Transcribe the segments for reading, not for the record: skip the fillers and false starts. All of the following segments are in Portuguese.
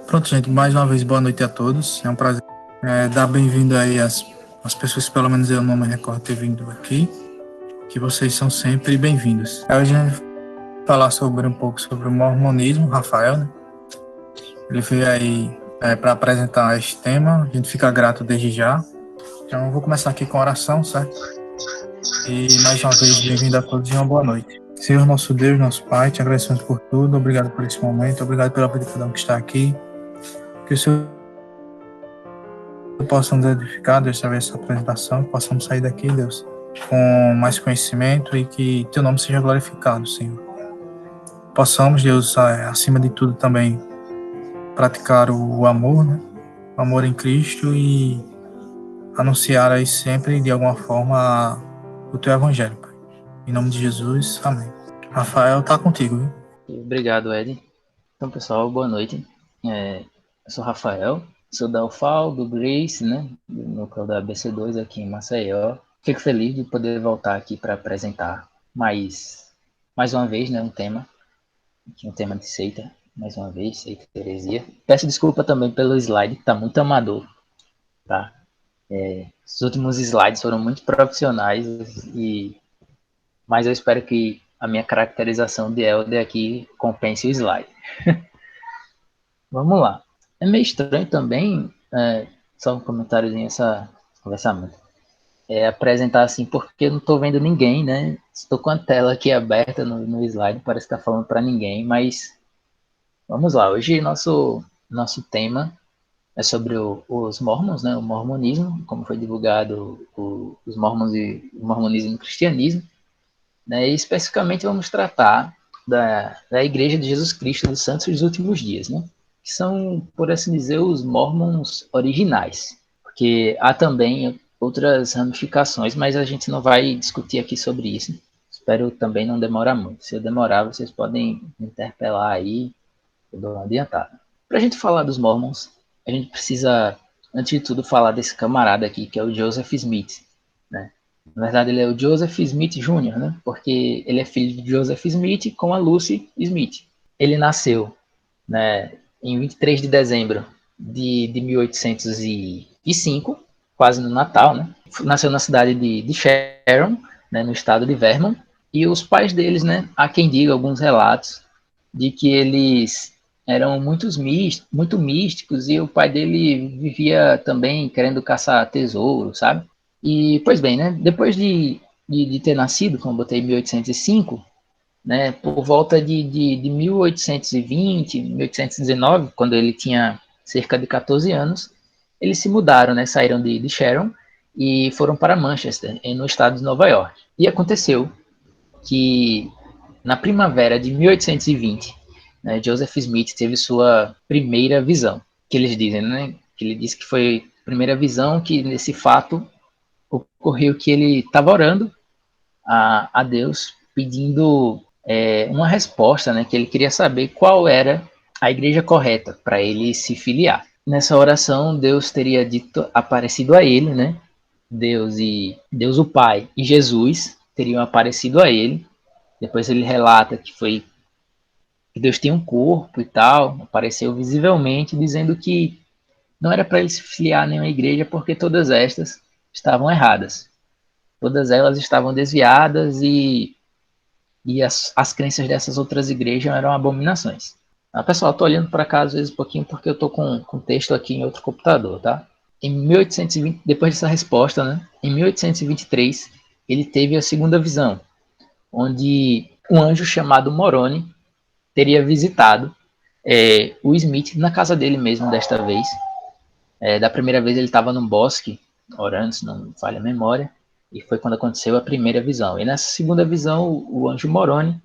Pronto, gente, mais uma vez, boa noite a todos. É um prazer dar bem-vindo aí às pessoas que pelo menos eu não me recordo ter vindo aqui, que vocês são sempre bem-vindos. Hoje a gente vai falar um pouco sobre o mormonismo, Rafael, né? Ele veio aí para apresentar este tema, a gente fica grato desde já. Então eu vou começar aqui com a oração, certo? E mais uma vez, bem-vindo a todos e uma boa noite. Senhor nosso Deus, nosso Pai, te agradecemos por tudo, obrigado por esse momento, obrigado pela vida de cada um que está aqui, que o Senhor possa nos edificar desta vez essa apresentação, que possamos sair daqui, Deus, com mais conhecimento e que teu nome seja glorificado, Senhor. Possamos, Deus, acima de tudo também praticar o amor, né? O amor em Cristo e anunciar aí sempre, de alguma forma, o teu evangelho, Pai. Em nome de Jesus, amém. Rafael, tá contigo, viu? Obrigado, Ed. Então, pessoal, boa noite. Eu sou Rafael, sou da UFAL, do Grace, né, do núcleo da ABC2 aqui em Maceió. Fico feliz de poder voltar aqui para apresentar mais uma vez, né, um tema de seita, mais uma vez, seita e heresia. Peço desculpa também pelo slide, que está muito amador, tá? Os últimos slides foram muito profissionais, mas eu espero que a minha caracterização de Elder aqui compense o slide. Vamos lá. É meio estranho também, só um comentáriozinho, essa conversamento. Apresentar assim, porque eu não estou vendo ninguém, né? Estou com a tela aqui aberta no slide, parece que está falando para ninguém, mas vamos lá. Hoje nosso tema é sobre os mormons, né? O mormonismo, como foi divulgado os mormons e o mormonismo e o cristianismo, né? E especificamente vamos tratar da Igreja de Jesus Cristo dos Santos dos Últimos Dias, né? Que são, por assim dizer, os mormons originais, porque há também outras ramificações, mas a gente não vai discutir aqui sobre isso. Espero também não demorar muito. Se eu demorar, vocês podem me interpelar aí, eu dou uma adiantada. Para a gente falar dos mormons, a gente precisa, antes de tudo, falar desse camarada aqui, que é o Joseph Smith, né? Na verdade, ele é o Joseph Smith Jr., né? Porque ele é filho de Joseph Smith com a Lucy Smith. Ele nasceu, né, em 23 de dezembro de 1805, quase no Natal, né? Nasceu na cidade de Sharon, né, no estado de Vermont, e os pais deles, né, há quem diga alguns relatos de que eles eram muito místicos e o pai dele vivia também querendo caçar tesouro, sabe? E, pois bem, né, depois de ter nascido, como eu botei em 1805, né, por volta de 1820, 1819, quando ele tinha cerca de 14 anos, eles se mudaram, né, saíram de Sharon e foram para Manchester, no estado de Nova York. E aconteceu que na primavera de 1820, né, Joseph Smith teve sua primeira visão, que eles dizem, né, que ele disse que foi a primeira visão, que nesse fato ocorreu que ele estava orando a Deus pedindo uma resposta, né, que ele queria saber qual era a igreja correta para ele se filiar. Nessa oração, Deus teria aparecido a ele, né? Deus o Pai e Jesus teriam aparecido a ele. Depois ele relata que Deus tem um corpo e tal, apareceu visivelmente, dizendo que não era para ele se filiar a nenhuma igreja porque todas estas estavam erradas. Todas elas estavam desviadas e as crenças dessas outras igrejas eram abominações. Pessoal, estou olhando para cá às vezes um pouquinho porque eu estou com texto aqui em outro computador, tá? Em 1820, depois dessa resposta, né? Em 1823, ele teve a segunda visão, onde um anjo chamado Moroni teria visitado o Smith na casa dele mesmo desta vez. Da primeira vez ele estava num bosque, orando, se não falha a memória, e foi quando aconteceu a primeira visão. E nessa segunda visão, o anjo Moroni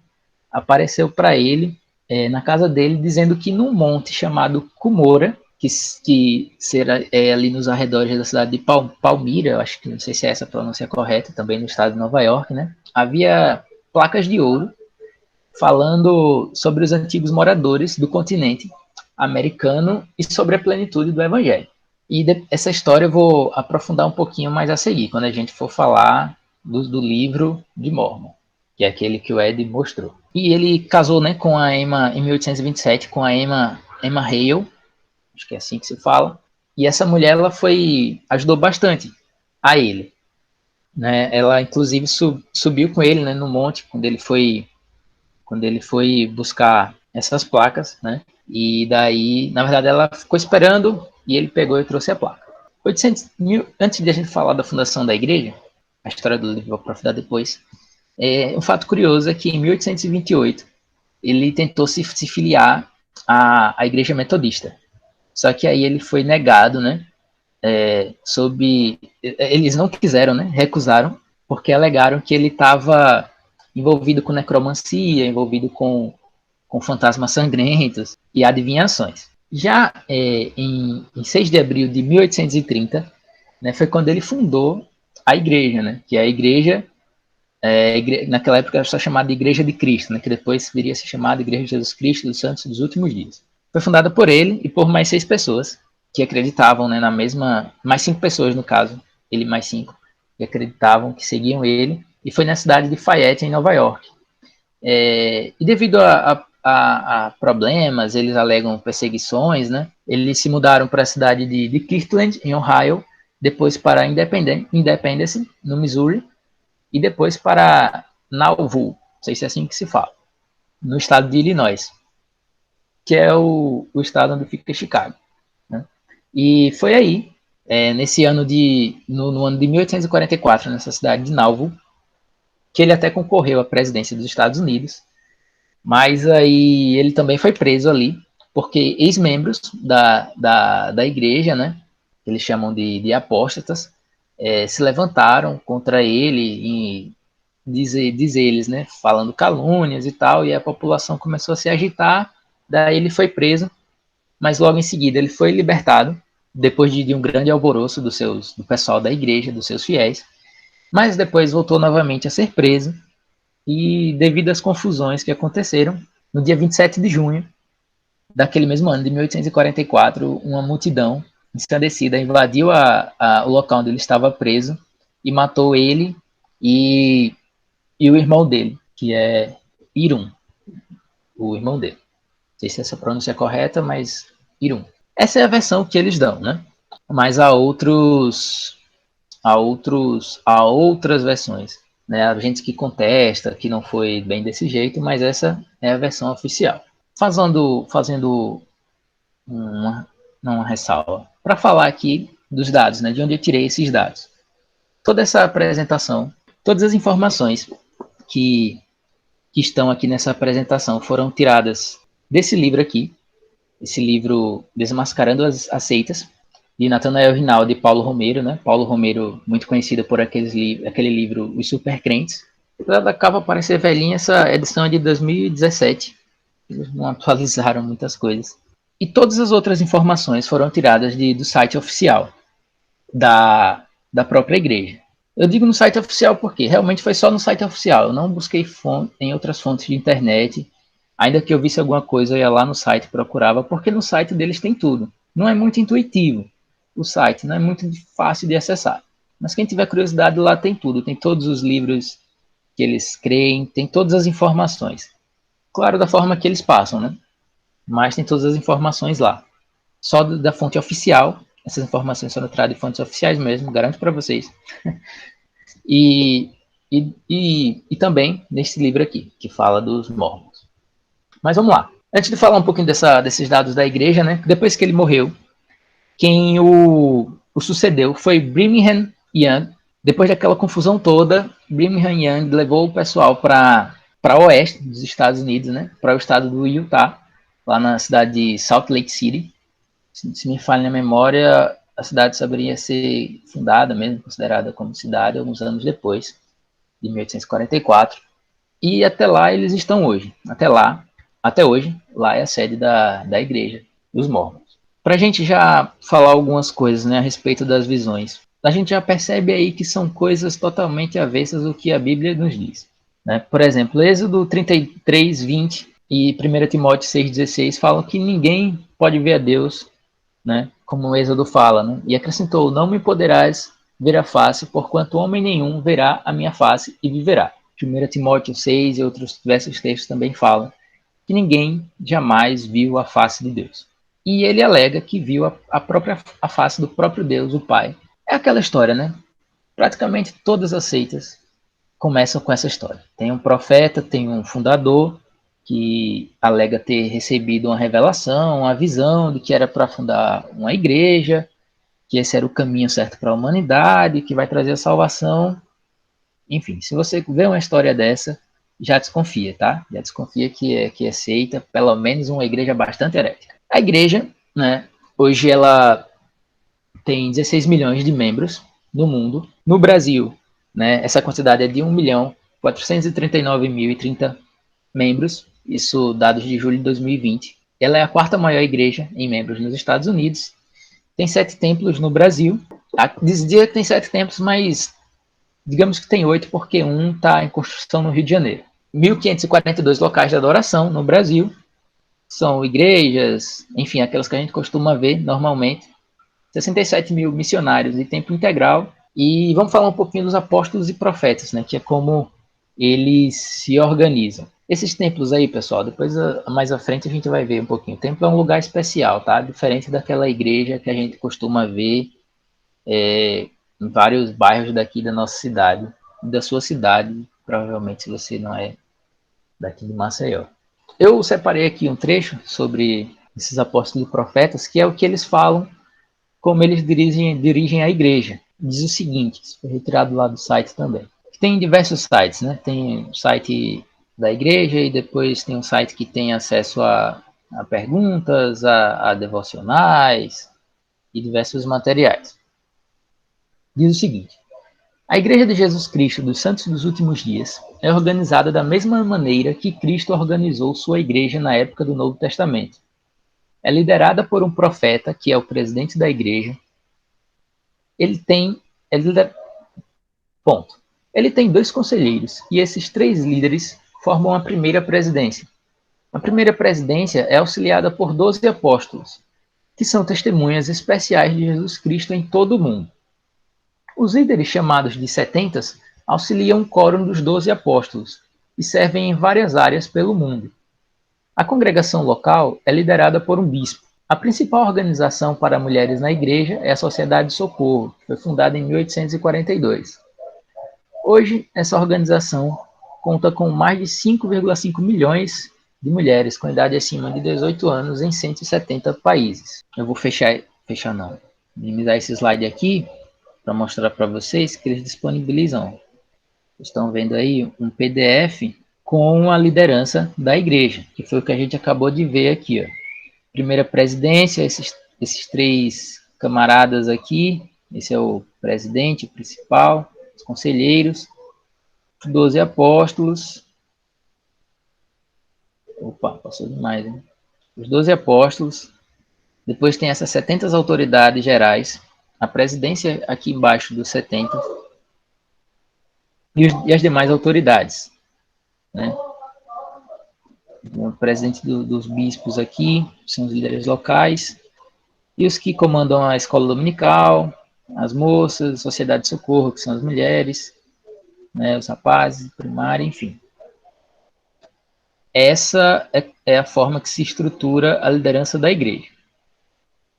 apareceu para ele na casa dele, dizendo que num monte chamado Cumorah, que será ali nos arredores da cidade de Palmyra, eu acho que não sei se é essa a pronúncia correta, também no estado de Nova York, né? Havia placas de ouro falando sobre os antigos moradores do continente americano e sobre a plenitude do evangelho. E essa história eu vou aprofundar um pouquinho mais a seguir, quando a gente for falar do livro de Mormon, que é aquele que o Ed mostrou. E ele casou, né, com a Emma, em 1827, com a Emma Hale, acho que é assim que se fala. E essa mulher, ela ajudou bastante a ele, né? Ela, inclusive, subiu com ele, né, no monte, quando ele foi buscar essas placas, né? E daí, na verdade, ela ficou esperando e ele pegou e trouxe a placa. 800 mil, antes de a gente falar da fundação da igreja, a história do livro vou aprofundar depois, um fato curioso é que em 1828 ele tentou se filiar à igreja metodista. Só que aí ele foi negado, né? Eles não quiseram, né? Recusaram, porque alegaram que ele estava envolvido com necromancia, envolvido com fantasmas sangrentos e adivinhações. Já em 6 de abril de 1830, né, foi quando ele fundou a igreja, né? Que é a igreja naquela época era só chamada de Igreja de Cristo, né, que depois viria a ser chamada Igreja de Jesus Cristo dos Santos dos Últimos Dias. Foi fundada por ele e por mais 6 pessoas que acreditavam, né, na mesma, mais 5 pessoas no caso, ele mais 5, que acreditavam, que seguiam ele, e foi na cidade de Fayette, em Nova York. E devido a problemas, eles alegam perseguições, né, eles se mudaram para a cidade de Kirtland, em Ohio, depois para Independence, no Missouri, e depois para Nauvoo, não sei se é assim que se fala, no estado de Illinois, que é o estado onde fica Chicago, né? E foi aí, nesse ano no ano de 1844, nessa cidade de Nauvoo, que ele até concorreu à presidência dos Estados Unidos, mas aí ele também foi preso ali, porque ex-membros da igreja, né, que eles chamam de apóstatas, se levantaram contra ele e diz eles, né, falando calúnias e tal, e a população começou a se agitar, daí ele foi preso, mas logo em seguida ele foi libertado, depois de um grande alvoroço do pessoal da igreja, dos seus fiéis, mas depois voltou novamente a ser preso, e devido às confusões que aconteceram, no dia 27 de junho daquele mesmo ano, de 1844, uma multidão ensandecida invadiu o local onde ele estava preso e matou ele e o irmão dele, que é Irum, o irmão dele. Não sei se essa pronúncia é correta, mas Irum. Essa é a versão que eles dão, né? Mas há outras versões, né? Há gente que contesta que não foi bem desse jeito, mas essa é a versão oficial. Fazendo uma ressalva para falar aqui dos dados, né? De onde eu tirei esses dados. Toda essa apresentação, todas as informações que estão aqui nessa apresentação foram tiradas desse livro aqui, esse livro Desmascarando as Seitas, de Nathanael Rinaldi e Paulo Romero, né? Paulo Romero, muito conhecido por aquele livro Os Supercrentes. Ela acaba parecer velhinha, essa edição é de 2017, eles não atualizaram muitas coisas. E todas as outras informações foram tiradas do site oficial da própria igreja. Eu digo no site oficial porque realmente foi só no site oficial. Eu não busquei em outras fontes de internet. Ainda que eu visse alguma coisa, eu ia lá no site e procurava, porque no site deles tem tudo. Não é muito intuitivo o site, não é muito fácil de acessar. Mas quem tiver curiosidade, lá tem tudo. Tem todos os livros que eles creem, tem todas as informações. Claro, da forma que eles passam, né? Mas tem todas as informações lá. Só da fonte oficial. Essas informações são tiradas de fontes oficiais mesmo, garanto para vocês. E também nesse livro aqui, que fala dos mormons. Mas vamos lá. Antes de falar um pouquinho desses dados da igreja, né? Depois que ele morreu, quem o sucedeu foi Brigham Young. Depois daquela confusão toda, Brigham Young levou o pessoal para oeste dos Estados Unidos, né? Para o estado do Utah, lá na cidade de Salt Lake City. Se me falha a memória, a cidade saberia ser fundada mesmo, considerada como cidade, alguns anos depois, de 1844. E até lá eles estão hoje. Até hoje, lá é a sede da igreja dos mormons. Para a gente já falar algumas coisas, né, a respeito das visões, a gente já percebe aí que são coisas totalmente avessas do que a Bíblia nos diz, né? Por exemplo, Êxodo 33, 20 e 1 Timóteo 6,16 falam que ninguém pode ver a Deus, né, como o Êxodo fala, né? E acrescentou: não me poderás ver a face, porquanto homem nenhum verá a minha face e viverá. 1 Timóteo 6 e outros diversos textos também falam que ninguém jamais viu a face de Deus. e ele alega que viu a face do próprio Deus, o Pai. É aquela história, né? Praticamente todas as seitas começam com essa história. Tem um profeta, tem um fundador que alega ter recebido uma revelação, uma visão de que era para fundar uma igreja, que esse era o caminho certo para a humanidade, que vai trazer a salvação. Enfim, se você vê uma história dessa, já desconfia, tá? Já desconfia que é seita, pelo menos uma igreja bastante herética. A igreja, né, hoje ela tem 16 milhões de membros no mundo. No Brasil, né, essa quantidade é de 1.439.030 membros, isso dados de julho de 2020. Ela é a quarta maior igreja em membros nos Estados Unidos. Tem 7 templos no Brasil. Dizia que tem 7 templos, mas digamos que tem 8 porque um está em construção no Rio de Janeiro. 1.542 locais de adoração no Brasil. São igrejas, enfim, aquelas que a gente costuma ver normalmente. 67 mil missionários de tempo integral. E vamos falar um pouquinho dos apóstolos e profetas, né, que é como eles se organizam. Esses templos aí, pessoal, depois mais à frente a gente vai ver um pouquinho. O templo é um lugar especial, tá? Diferente daquela igreja que a gente costuma ver em vários bairros daqui da nossa cidade, da sua cidade, provavelmente se você não é daqui de Maceió. Eu separei aqui um trecho sobre esses apóstolos e profetas, que é o que eles falam, como eles dirigem a igreja. Diz o seguinte, isso foi retirado lá do site também. Tem diversos sites, né? Tem o site da igreja e depois tem um site que tem acesso a perguntas, a devocionais e diversos materiais. Diz o seguinte: a Igreja de Jesus Cristo dos Santos dos Últimos Dias é organizada da mesma maneira que Cristo organizou sua igreja na época do Novo Testamento. É liderada por um profeta, que é o presidente da igreja. Ele tem ponto. Ele tem 2 conselheiros e esses 3 líderes formam a primeira presidência. A primeira presidência é auxiliada por 12 apóstolos, que são testemunhas especiais de Jesus Cristo em todo o mundo. Os líderes, chamados de setentas, auxiliam o quórum dos 12 apóstolos e servem em várias áreas pelo mundo. A congregação local é liderada por um bispo. A principal organização para mulheres na igreja é a Sociedade de Socorro, que foi fundada em 1842. Hoje, essa organização conta com mais de 5,5 milhões de mulheres com idade acima de 18 anos em 170 países. Eu vou minimizar esse slide aqui para mostrar para vocês que eles disponibilizam. Vocês estão vendo aí um PDF com a liderança da igreja, que foi o que a gente acabou de ver aqui. Ó. Primeira presidência, esses 3 camaradas aqui, esse é o presidente, o principal, os conselheiros, 12 apóstolos. Opa, passou demais, hein? Os 12 apóstolos. Depois tem essas 70 autoridades gerais. A presidência aqui embaixo dos 70. E as demais autoridades. Né? O presidente dos bispos aqui são os líderes locais. E os que comandam a escola dominical, as moças, a sociedade de socorro, que são as mulheres, né, os rapazes, primária, enfim. Essa é a forma que se estrutura a liderança da igreja.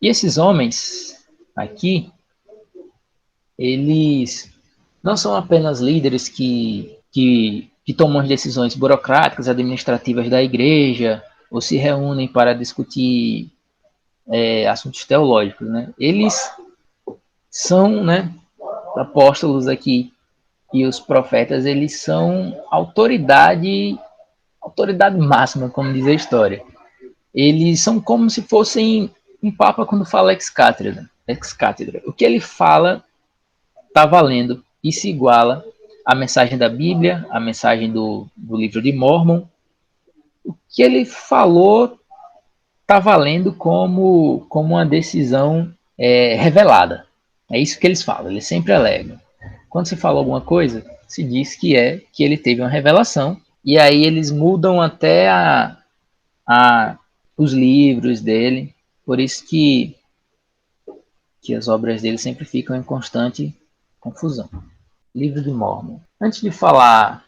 E esses homens aqui, eles não são apenas líderes que tomam as decisões burocráticas, administrativas da igreja, ou se reúnem para discutir assuntos teológicos, né? Eles são, né, apóstolos aqui e os profetas, eles são autoridade máxima, como diz a história. Eles são como se fossem um papa quando fala ex-cátedra. O que ele fala está valendo e se iguala à mensagem da Bíblia, à mensagem do livro de Mórmon. O que ele falou está valendo como uma decisão revelada. É isso que eles falam, eles sempre alegam. Quando se fala alguma coisa, se diz que ele teve uma revelação, e aí eles mudam até os livros dele, por isso que as obras dele sempre ficam em constante confusão. Livro de Mórmon. Antes de falar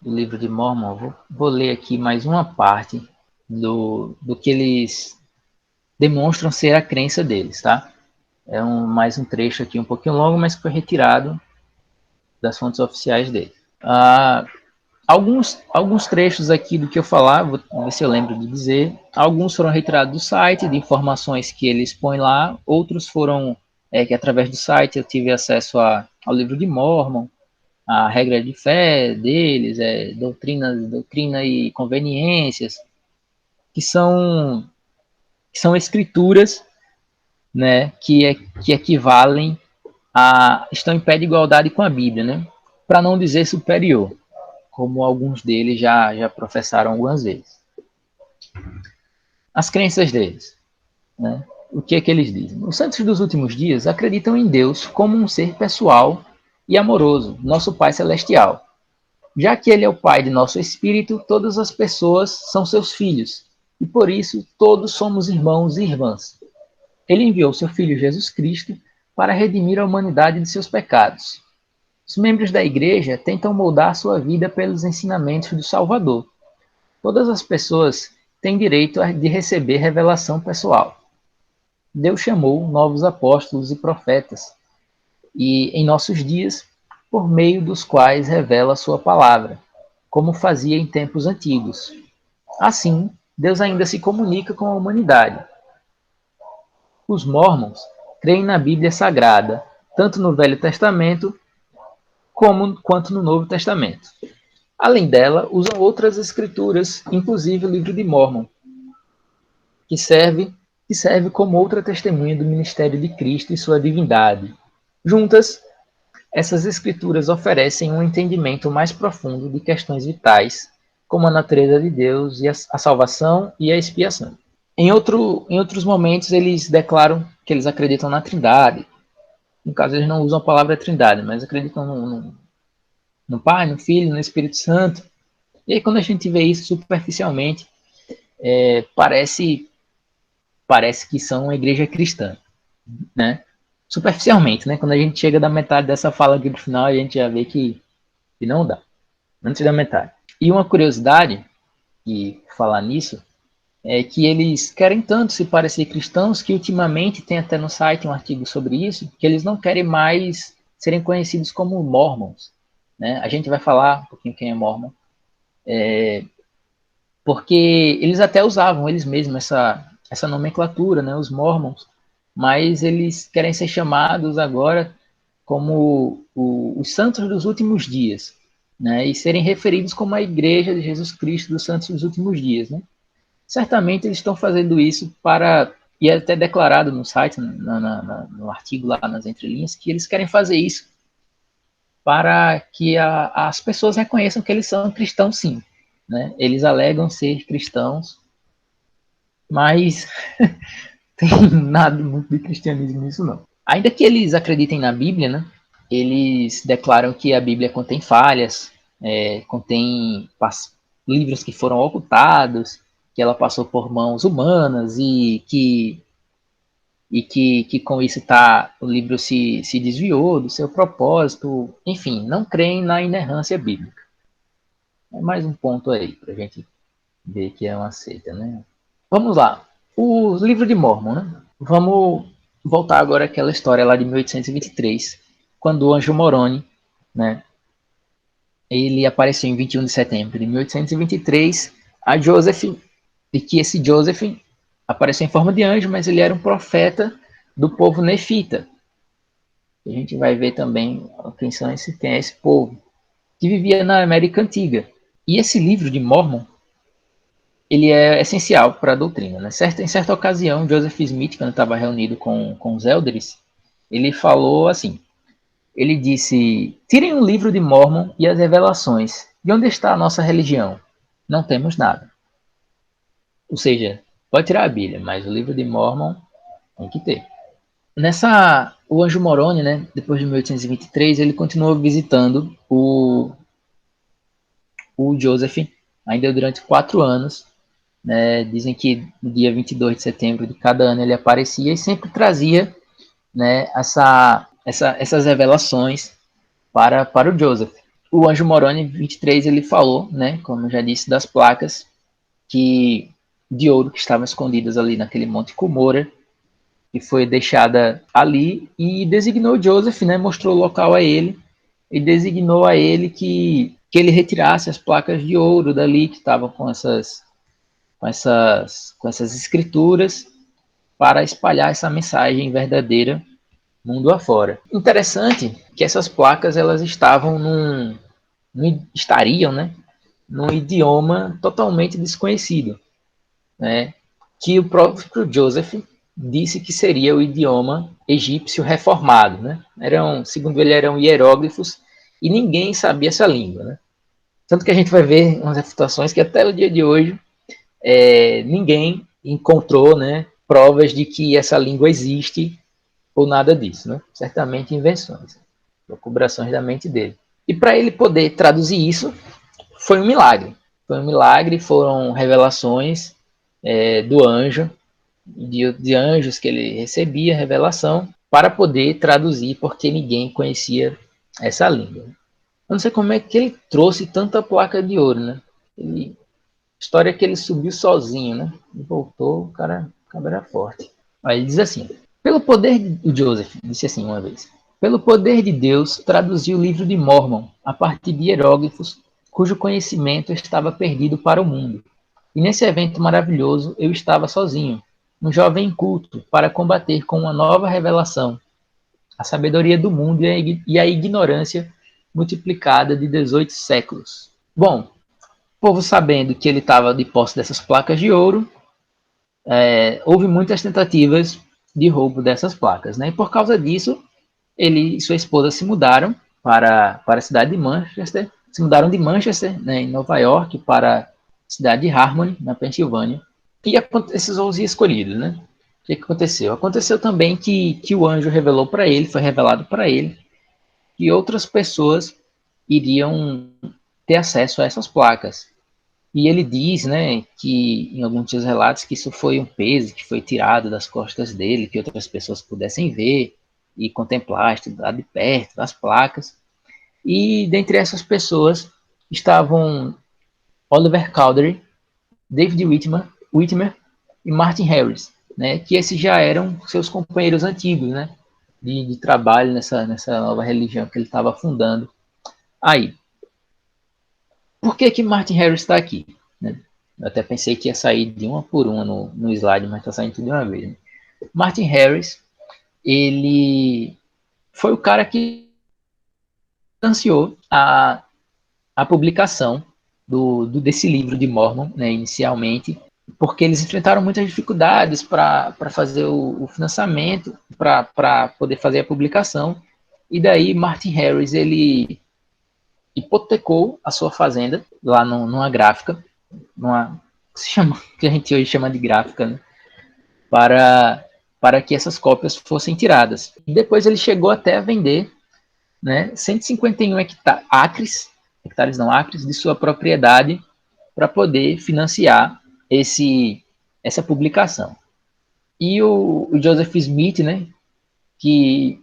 do livro de Mórmon, vou ler aqui mais uma parte do que eles demonstram ser a crença deles, tá? É mais um trecho aqui um pouquinho longo, mas que foi retirado das fontes oficiais dele. Alguns trechos aqui do que eu falar, vou ver se eu lembro de dizer. Alguns foram retirados do site, de informações que eles põem lá. Outros foram que através do site eu tive acesso ao livro de Mormon, a regra de fé deles, doutrina e conveniências, que são escrituras, né, que equivalem estão em pé de igualdade com a Bíblia, né, para não dizer superior, como alguns deles já professaram algumas vezes. As crenças deles, né, o que é que eles dizem? Os santos dos últimos dias acreditam em Deus como um ser pessoal e amoroso, nosso Pai Celestial. Já que Ele é o Pai de nosso espírito, todas as pessoas são seus filhos, e por isso todos somos irmãos e irmãs. Ele enviou seu Filho Jesus Cristo para redimir a humanidade de seus pecados. Os membros da Igreja tentam moldar sua vida pelos ensinamentos do Salvador. Todas as pessoas têm direito de receber revelação pessoal. Deus chamou novos apóstolos e profetas, e em nossos dias, por meio dos quais revela sua palavra, como fazia em tempos antigos. Assim, Deus ainda se comunica com a humanidade. Os Mormons creem na Bíblia Sagrada, tanto no Velho Testamento quanto no Novo Testamento. Além dela, usam outras escrituras, inclusive o Livro de Mormon, que serve como outra testemunha do ministério de Cristo e sua divindade. Juntas, essas escrituras oferecem um entendimento mais profundo de questões vitais, como a natureza de Deus e a salvação e a expiação. Em outros momentos, eles declaram que eles acreditam na Trindade. No caso, eles não usam a palavra Trindade, mas acreditam no Pai, no Filho, no Espírito Santo. E aí, quando a gente vê isso superficialmente, parece que são uma igreja cristã, né? Superficialmente, né? Quando a gente chega da metade dessa fala aqui do final, a gente já vê que não dá. Antes da metade. E uma curiosidade, e falar nisso, é que eles querem tanto se parecer cristãos que ultimamente tem até no site um artigo sobre isso, que eles não querem mais serem conhecidos como mormons, né? A gente vai falar um pouquinho quem é mormon, porque eles até usavam eles mesmos essa nomenclatura, né, os mormons, mas eles querem ser chamados agora como os santos dos últimos dias, né, e serem referidos como a Igreja de Jesus Cristo dos Santos dos Últimos Dias, né? Certamente eles estão fazendo isso e é até declarado no site, no artigo lá nas entrelinhas, que eles querem fazer isso para que as pessoas reconheçam que eles são cristãos, sim, né? Eles alegam ser cristãos, mas tem nada muito de cristianismo nisso, não. Ainda que eles acreditem na Bíblia, né? Eles declaram que a Bíblia contém falhas, contém livros que foram ocultados, que ela passou por mãos humanas e que com isso o livro se desviou do seu propósito. Enfim, não creem na inerrância bíblica. É mais um ponto aí para a gente ver que é uma seita, né? Vamos lá. O livro de Mormon, né? Vamos voltar agora àquela história lá de 1823, quando o anjo Moroni, né? Ele apareceu em 21 de setembro de 1823 a Joseph, e que esse Joseph apareceu em forma de anjo, mas ele era um profeta do povo nefita. A gente vai ver também quem é esse povo, que vivia na América Antiga. E esse livro de Mormon, ele é essencial para a doutrina, né? Em certa ocasião, Joseph Smith, quando estava reunido com os elders, ele falou assim, ele disse, tirem o livro de Mormon e as revelações. De onde está a nossa religião? Não temos nada. Ou seja, pode tirar a Bíblia, mas o livro de Mormon tem que ter. O anjo Moroni, né, depois de 1823, ele continuou visitando o Joseph, ainda durante 4 anos. Né, dizem que no dia 22 de setembro de cada ano ele aparecia e sempre trazia, né, essas revelações para o Joseph. O anjo Moroni 23 ele falou, né, como eu já disse, das placas que de ouro que estavam escondidas ali naquele Monte Cumorah, que foi deixada ali, e designou Joseph, né, mostrou o local a ele, e designou a ele que ele retirasse as placas de ouro dali, que estavam com essas escrituras, para espalhar essa mensagem verdadeira mundo afora. Interessante que essas placas elas estavam estariam, né, num idioma totalmente desconhecido, né, que o próprio Joseph disse que seria o idioma egípcio reformado, né? Segundo ele, eram hieróglifos e ninguém sabia essa língua, né? Tanto que a gente vai ver umas refutações que até o dia de hoje ninguém encontrou, né, provas de que essa língua existe ou nada disso, né? Certamente invenções, lucubrações da mente dele. E para ele poder traduzir isso, foi um milagre. Foi um milagre, foram revelações do anjo, de anjos que ele recebia, revelação, para poder traduzir, porque ninguém conhecia essa língua. Eu não sei como é que ele trouxe tanta placa de ouro, né? História é que ele subiu sozinho, né? E voltou, o cara era forte. Aí ele diz assim: pelo poder de Joseph, disse assim uma vez, pelo poder de Deus, traduziu o livro de Mórmon a partir de hieróglifos, cujo conhecimento estava perdido para o mundo. E nesse evento maravilhoso, eu estava sozinho, um jovem culto, para combater com uma nova revelação a sabedoria do mundo e a ignorância multiplicada de 18 séculos. Bom, o povo sabendo que ele estava de posse dessas placas de ouro, houve muitas tentativas de roubo dessas placas, né? E por causa disso, ele e sua esposa se mudaram para a cidade de Manchester, se mudaram de Manchester, né, em Nova York, para a cidade de Harmony, na Pensilvânia, e esses os escolhidos, né? O que aconteceu? Aconteceu também que o anjo revelou para ele, foi revelado para ele, que outras pessoas iriam ter acesso a essas placas. E ele diz, né, que em alguns seus relatos que isso foi um peso que foi tirado das costas dele, que outras pessoas pudessem ver e contemplar, estudar de perto as placas. E dentre essas pessoas estavam Oliver Cowdery, David Whitmer e Martin Harris, né, que esses já eram seus companheiros antigos, né, de trabalho nessa nova religião que ele estava fundando. Aí, por que Martin Harris está aqui? Né? Eu até pensei que ia sair de uma por uma no slide, mas está saindo tudo de uma vez. Né? Martin Harris, ele foi o cara que financiou a publicação desse livro de Mormon, né, inicialmente, porque eles enfrentaram muitas dificuldades para fazer o financiamento, para poder fazer a publicação. E daí Martin Harris, ele hipotecou a sua fazenda lá numa gráfica, que a gente hoje chama de gráfica, né, para que essas cópias fossem tiradas. E depois ele chegou até a vender, né, 151 acres de sua propriedade para poder financiar essa publicação. E o Joseph Smith, né, que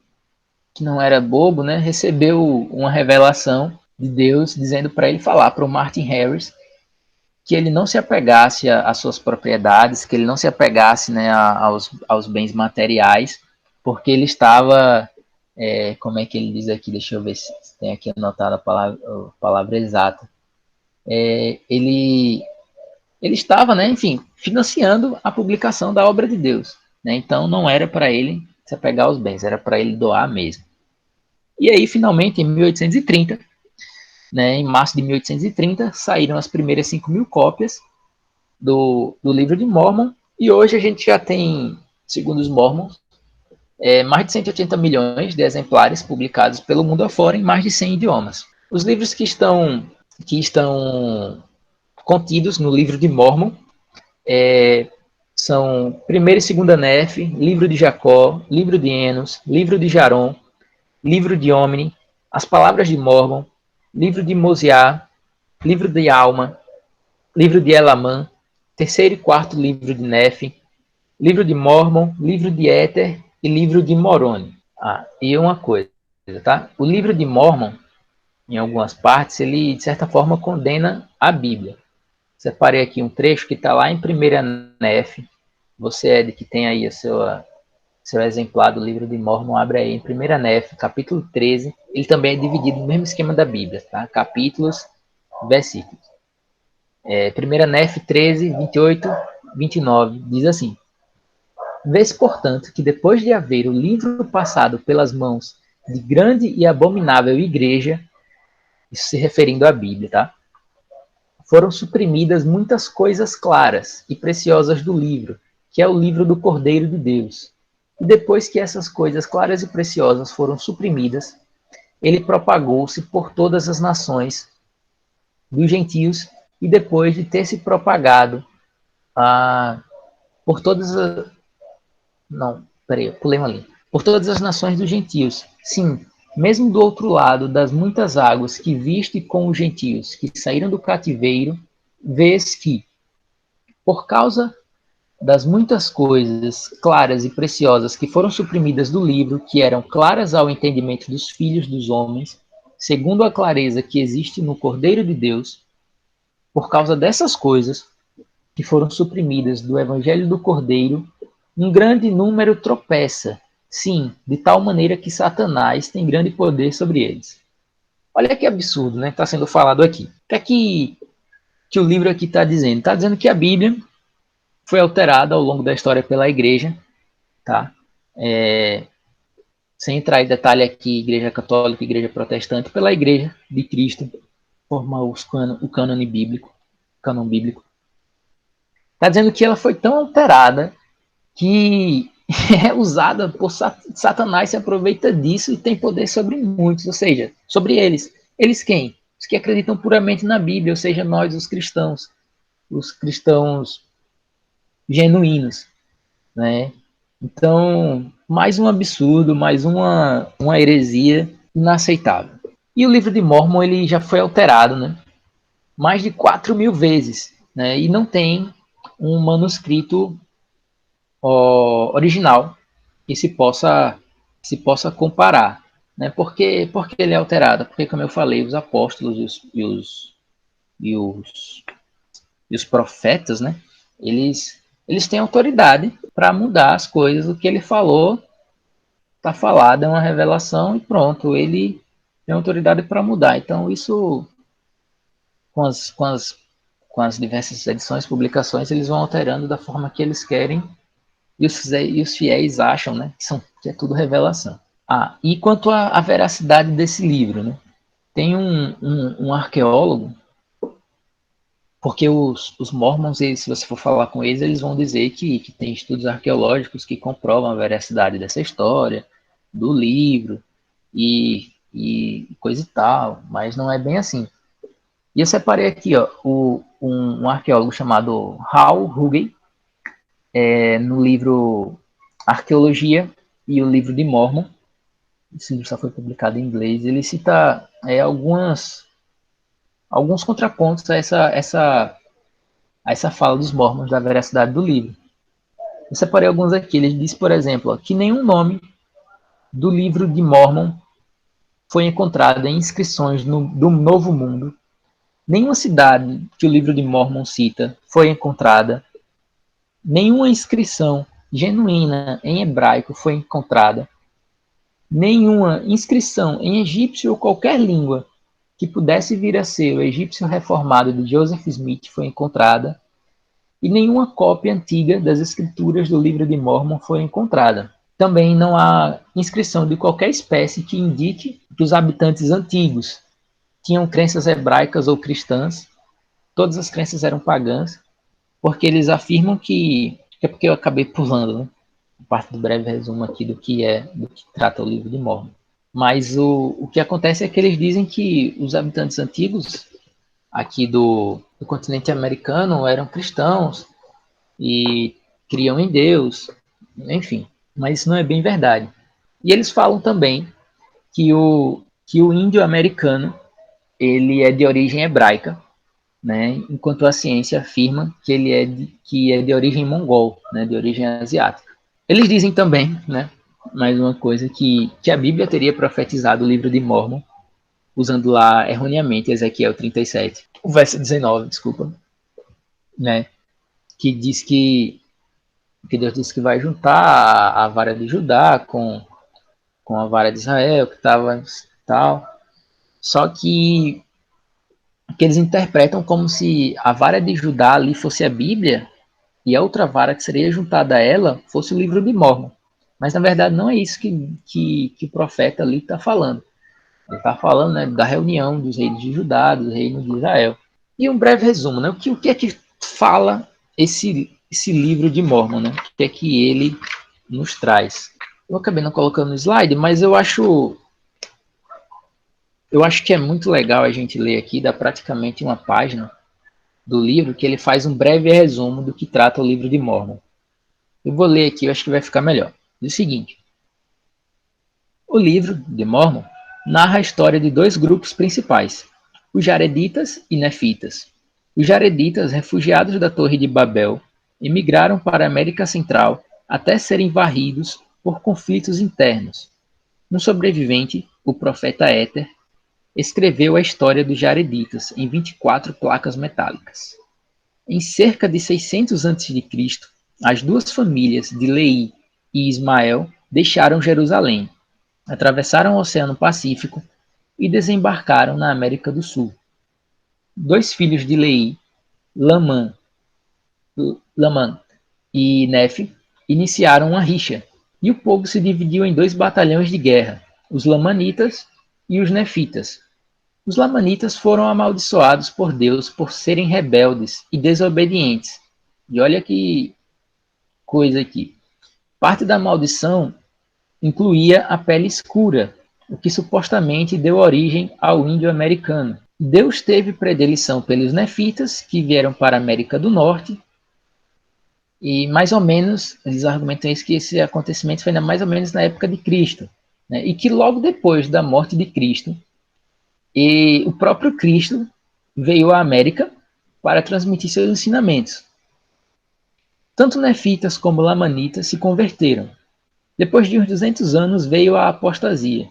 não era bobo, né, recebeu uma revelação de Deus dizendo para ele falar para o Martin Harris que ele não se apegasse às suas propriedades, que ele não se apegasse, né, aos bens materiais, porque ele estava, como é que ele diz aqui, deixa eu ver se tem aqui anotada a palavra exata, ele estava, né, enfim, financiando a publicação da obra de Deus, né, então não era para ele se apegar aos bens, era para ele doar mesmo. E aí, finalmente, em 1830, né, em março de 1830, saíram as primeiras 5.000 cópias do livro de Mormon, e hoje a gente já tem, segundo os Mormons, mais de 180 milhões de exemplares publicados pelo mundo afora em mais de 100 idiomas. Os livros que estão contidos no livro de Mormon são 1ª e 2ª Nefe, livro de Jacó, livro de Enos, livro de Jarom, livro de Omni, as palavras de Mormon, livro de Mosiá, livro de Alma, livro de Elamã, 3º e 4º livro de Nefe, livro de Mormon, livro de Éter e livro de Moroni. E uma coisa, tá? O livro de Mormon, em algumas partes, ele de certa forma condena a Bíblia. Separei aqui um trecho que está lá em 1 Nef. Você, Ed, que tem aí seu exemplar do livro de Mórmon, abre aí em 1 Nef, capítulo 13. Ele também é dividido no mesmo esquema da Bíblia, tá? Capítulos, versículos. 1 Nef 13, 28, 29, diz assim: Vês, portanto, que depois de haver o livro passado pelas mãos de grande e abominável igreja, isso se referindo à Bíblia, tá? Foram suprimidas muitas coisas claras e preciosas do livro, que é o livro do Cordeiro de Deus. E depois que essas coisas claras e preciosas foram suprimidas, ele propagou-se por todas as nações dos gentios, e depois de ter se propagado por todas as... Não, peraí, eu pulei uma linha. Por todas as nações dos gentios. Sim, mesmo do outro lado das muitas águas que viste com os gentios que saíram do cativeiro, vês que, por causa das muitas coisas claras e preciosas que foram suprimidas do livro, que eram claras ao entendimento dos filhos dos homens, segundo a clareza que existe no Cordeiro de Deus, por causa dessas coisas que foram suprimidas do Evangelho do Cordeiro, um grande número tropeça, sim, de tal maneira que Satanás tem grande poder sobre eles. Olha que absurdo, né? Está sendo falado aqui. O que é que o livro aqui está dizendo? Está dizendo que a Bíblia foi alterada ao longo da história pela igreja, tá? Sem entrar em detalhe aqui, igreja católica e igreja protestante, pela igreja de Cristo, formar o cânone bíblico, cânon bíblico. Está dizendo que ela foi tão alterada que é usada por Satanás, se aproveita disso e tem poder sobre muitos, ou seja, sobre eles. Eles quem? Os que acreditam puramente na Bíblia, ou seja, nós, os cristãos genuínos, né? Então, mais um absurdo, mais uma heresia inaceitável. E o livro de Mórmon ele já foi alterado, né? Mais de 4.000 vezes, né? E não tem um manuscrito original que se possa comparar, né? Porque ele é alterado? Porque, como eu falei, os apóstolos e os profetas, né? Eles têm autoridade para mudar as coisas. O que ele falou está falado, é uma revelação e pronto. Ele tem autoridade para mudar. Então, isso, com as diversas edições, publicações, eles vão alterando da forma que eles querem e os fiéis acham, né, que é tudo revelação. E quanto à veracidade desse livro, né? Tem um arqueólogo, porque os mormons, se você for falar com eles, eles vão dizer que tem estudos arqueológicos que comprovam a veracidade dessa história, do livro e coisa e tal, mas não é bem assim. E eu separei aqui um arqueólogo chamado Hal Hugey, no livro Arqueologia e o livro de Mórmon. Esse livro só foi publicado em inglês. Ele cita alguns contrapontos a essa fala dos Mormons da veracidade do livro. Eu separei alguns aqui. Ele diz, por exemplo, que nenhum nome do livro de Mórmon foi encontrado em inscrições do Novo Mundo. Nenhuma cidade que o livro de Mórmon cita foi encontrada. Nenhuma inscrição genuína em hebraico foi encontrada. Nenhuma inscrição em egípcio ou qualquer língua que pudesse vir a ser o egípcio reformado de Joseph Smith foi encontrada, e nenhuma cópia antiga das escrituras do livro de Mórmon foi encontrada. Também não há inscrição de qualquer espécie que indique que os habitantes antigos tinham crenças hebraicas ou cristãs. Todas as crenças eram pagãs, porque eles afirmam que é porque eu acabei pulando, né? Parte do breve resumo aqui do que trata o livro de Mórmon. Mas o que acontece é que eles dizem que os habitantes antigos aqui do continente americano eram cristãos e criam em Deus, enfim, mas isso não é bem verdade. E eles falam também que o índio americano ele é de origem hebraica, né, enquanto a ciência afirma que ele é de origem mongol, né, de origem asiática. Eles dizem também, né, mais uma coisa, que a Bíblia teria profetizado o livro de Mórmon, usando lá erroneamente Ezequiel 37, o verso 19, desculpa. né? Que diz que Deus disse que vai juntar a vara de Judá com a vara de Israel, que estava tal. Só que eles interpretam como se a vara de Judá ali fosse a Bíblia e a outra vara que seria juntada a ela fosse o livro de Mórmon. Mas na verdade não é isso que o profeta ali está falando. Ele está falando, né, da reunião dos reis de Judá, dos reinos de Israel. E um breve resumo, né? O que é que fala esse livro de Mórmon, né? O que é que ele nos traz? Eu acabei não colocando no slide, mas eu acho que é muito legal a gente ler aqui, dá praticamente uma página do livro, que ele faz um breve resumo do que trata o livro de Mórmon. Eu vou ler aqui, eu acho que vai ficar melhor. Diz o seguinte: o livro de Mórmon narra a história de dois grupos principais, os Jareditas e Nefitas. Os Jareditas, refugiados da Torre de Babel, emigraram para a América Central até serem varridos por conflitos internos. Um sobrevivente, o profeta Éter, escreveu a história dos Jareditas em 24 placas metálicas. Em cerca de 600 a.C., as duas famílias de Leí e Ismael deixaram Jerusalém, atravessaram o Oceano Pacífico e desembarcaram na América do Sul. Dois filhos de Leí, Lamã e Nefe, iniciaram uma rixa, e o povo se dividiu em dois batalhões de guerra, os Lamanitas e os Nefitas. Os Lamanitas foram amaldiçoados por Deus por serem rebeldes e desobedientes. E olha que coisa aqui. Parte da maldição incluía a pele escura, o que supostamente deu origem ao índio americano. Deus teve predileção pelos nefitas, que vieram para a América do Norte, e mais ou menos, eles argumentam isso, que esse acontecimento foi mais ou menos na época de Cristo, né? E que logo depois da morte de Cristo, e o próprio Cristo veio à América para transmitir seus ensinamentos. Tanto nefitas como lamanitas se converteram. Depois de uns 200 anos veio a apostasia.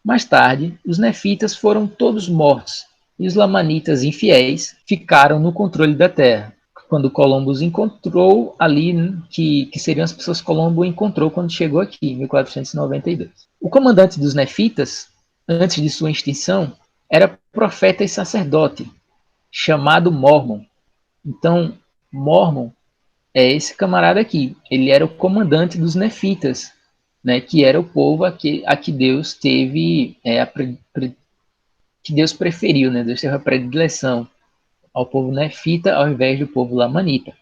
Mais tarde, os nefitas foram todos mortos e os lamanitas infiéis ficaram no controle da terra. Quando Colombo os encontrou ali, que seriam as pessoas que Colombo encontrou quando chegou aqui, em 1492. O comandante dos nefitas, antes de sua extinção, era profeta e sacerdote, chamado Mormon. Então, Mormon é esse camarada aqui. Ele era o comandante dos nefitas, né, que era o povo a que Deus teve, que Deus preferiu, né? Deus teve a predileção ao povo nefita ao invés do povo lamanita.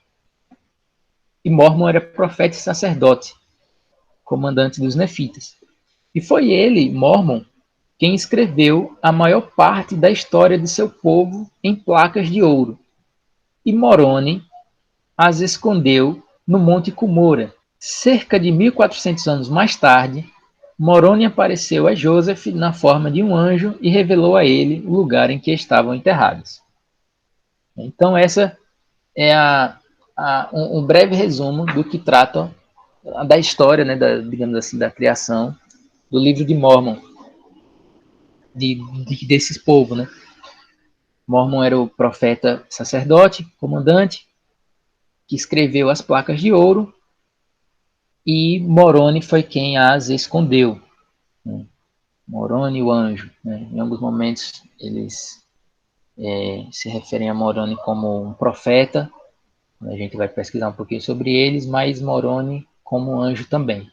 E Mormon era profeta e sacerdote, comandante dos nefitas. E foi ele, Mormon, quem escreveu a maior parte da história de seu povo em placas de ouro. E Moroni as escondeu no Monte Cumora. Cerca de 1400 anos mais tarde, Moroni apareceu a Joseph na forma de um anjo e revelou a ele o lugar em que estavam enterrados. Então essa é um breve resumo do que trata da história, né, digamos assim, da criação do livro de Mórmon, desses povos, né? Mormon era o profeta sacerdote, comandante, que escreveu as placas de ouro, e Moroni foi quem as escondeu. Né? Moroni, o anjo. Né? Em alguns momentos eles se referem a Moroni como um profeta, a gente vai pesquisar um pouquinho sobre eles, mas Moroni como anjo também.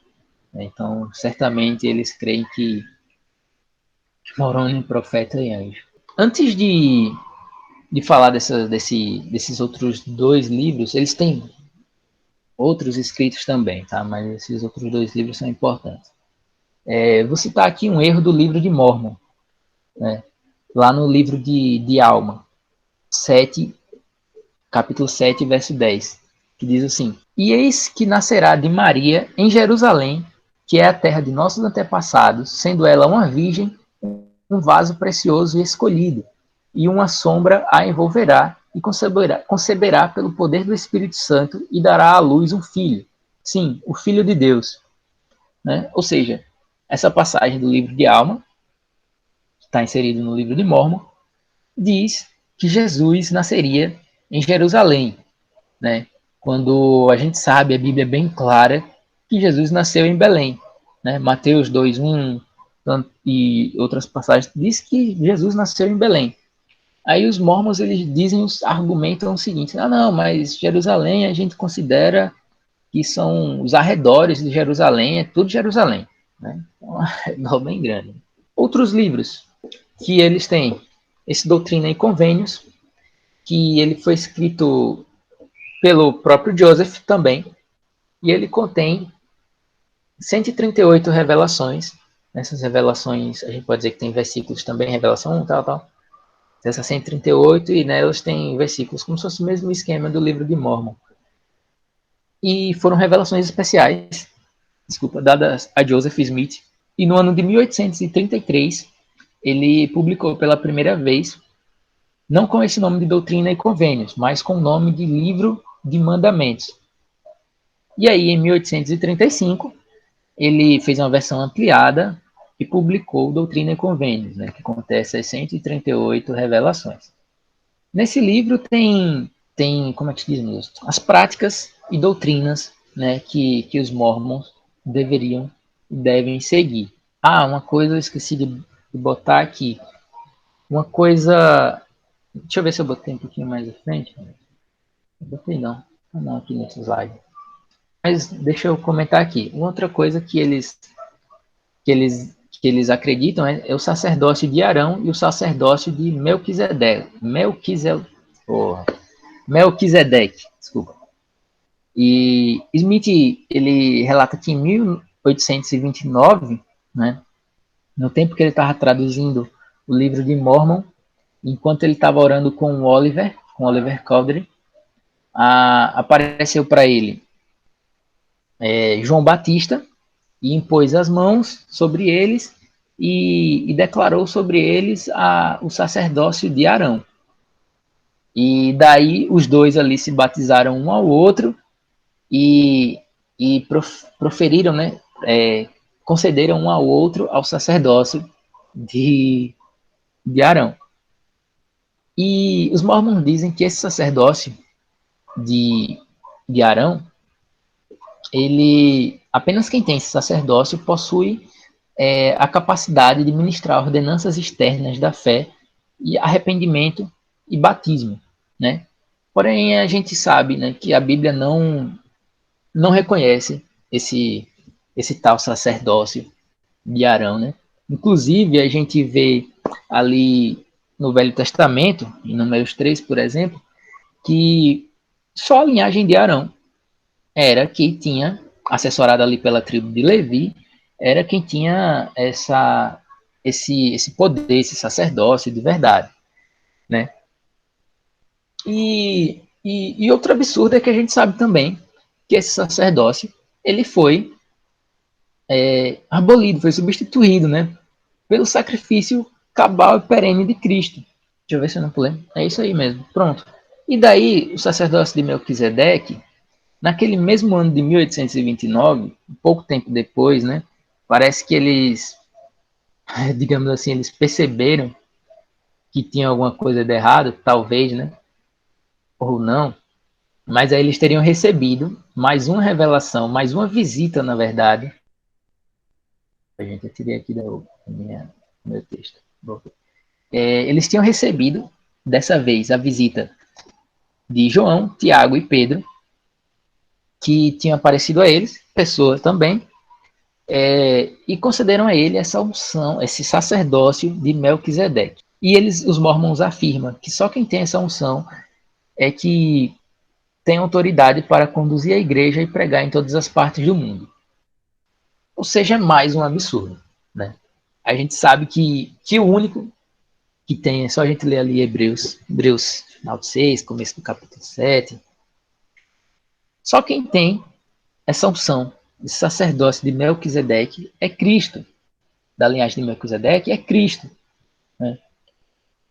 Né? Então, certamente eles creem que Moroni é profeta e anjo. Antes de falar desses outros dois livros, eles têm outros escritos também, tá? Mas esses outros dois livros são importantes. Vou citar aqui um erro do livro de Mórmon, né? Lá no livro de Alma, 7, capítulo 7, verso 10, que diz assim: E eis que nascerá de Maria em Jerusalém, que é a terra de nossos antepassados, sendo ela uma virgem, um vaso precioso e escolhido, e uma sombra a envolverá, e conceberá pelo poder do Espírito Santo, e dará à luz um filho. Sim, o Filho de Deus. Né? Ou seja, essa passagem do livro de Alma, que está inserido no livro de Mórmon, diz que Jesus nasceria em Jerusalém. né? Quando a gente sabe, a Bíblia é bem clara que Jesus nasceu em Belém, né? Mateus 2:1 e outras passagens diz que Jesus nasceu em Belém. Aí os mormons, eles dizem, argumentam o seguinte: ah, não, mas Jerusalém a gente considera que são os arredores de Jerusalém, é tudo Jerusalém, né? Então, é um arredor bem grande. Outros livros que eles têm, esse Doutrina e Convênios, que ele foi escrito pelo próprio Joseph também, e ele contém 138 revelações. Nessas revelações, a gente pode dizer que tem versículos também, revelação 1, tal. Essas 138, e nelas tem versículos, como se fosse o mesmo esquema do livro de Mormon. E foram revelações especiais, dadas a Joseph Smith. E no ano de 1833, ele publicou pela primeira vez, não com esse nome de Doutrina e Convênios, mas com o nome de Livro de Mandamentos. E aí, em 1835, ele fez uma versão ampliada e publicou Doutrina e Convênios, né, que contém essas 138 revelações. Nesse livro tem como é que se diz mesmo? As práticas e doutrinas, né, que os mormons devem seguir. Ah, uma coisa eu esqueci de botar aqui. Uma coisa... Deixa eu ver se eu botei um pouquinho mais à frente. Não botei não. Não, aqui nesse slide. Mas deixa eu comentar aqui. Uma outra coisa que eles acreditam é o sacerdócio de Arão e o sacerdócio de Melquisedeque, desculpa. E Smith, ele relata que em 1829, né, no tempo que ele estava traduzindo o livro de Mormon, enquanto ele estava orando com Oliver Cowdery, apareceu para ele João Batista e impôs as mãos sobre eles e declarou sobre eles o sacerdócio de Arão. E daí os dois ali se batizaram um ao outro e proferiram, né, concederam um ao outro ao sacerdócio de Arão. E os mormons dizem que esse sacerdócio de Arão, ele, apenas quem tem esse sacerdócio possui a capacidade de ministrar ordenanças externas da fé e arrependimento e batismo, né? Porém, a gente sabe, né, que a Bíblia não reconhece esse tal sacerdócio de Arão, né? Inclusive, a gente vê ali no Velho Testamento, em Números 3, por exemplo, que só a linhagem de Arão era que tinha, assessorada ali pela tribo de Levi, era quem tinha esse poder, esse sacerdócio de verdade, né? E outro absurdo é que a gente sabe também que esse sacerdócio ele foi abolido, foi substituído, né, pelo sacrifício cabal e perene de Cristo. Deixa eu ver se eu não pulei. É isso aí mesmo. Pronto. E daí, o sacerdócio de Melquisedeque, naquele mesmo ano de 1829, pouco tempo depois, né, parece que eles, digamos assim, eles perceberam que tinha alguma coisa de errado, talvez, né, ou não, mas aí eles teriam recebido mais uma revelação, mais uma visita, na verdade. Gente, eu tirei aqui do meu texto. Eles tinham recebido, dessa vez, a visita de João, Tiago e Pedro, que tinham aparecido a eles, pessoas também, e concederam a ele essa unção, esse sacerdócio de Melquisedeque. E os mormons afirmam que só quem tem essa unção é que tem autoridade para conduzir a igreja e pregar em todas as partes do mundo. Ou seja, é mais um absurdo, né? A gente sabe que o único que tem, é só a gente ler ali Hebreus final 6, começo do capítulo 7. Só quem tem essa unção, esse sacerdócio de Melquisedeque é Cristo. Da linhagem de Melquisedeque é Cristo, né?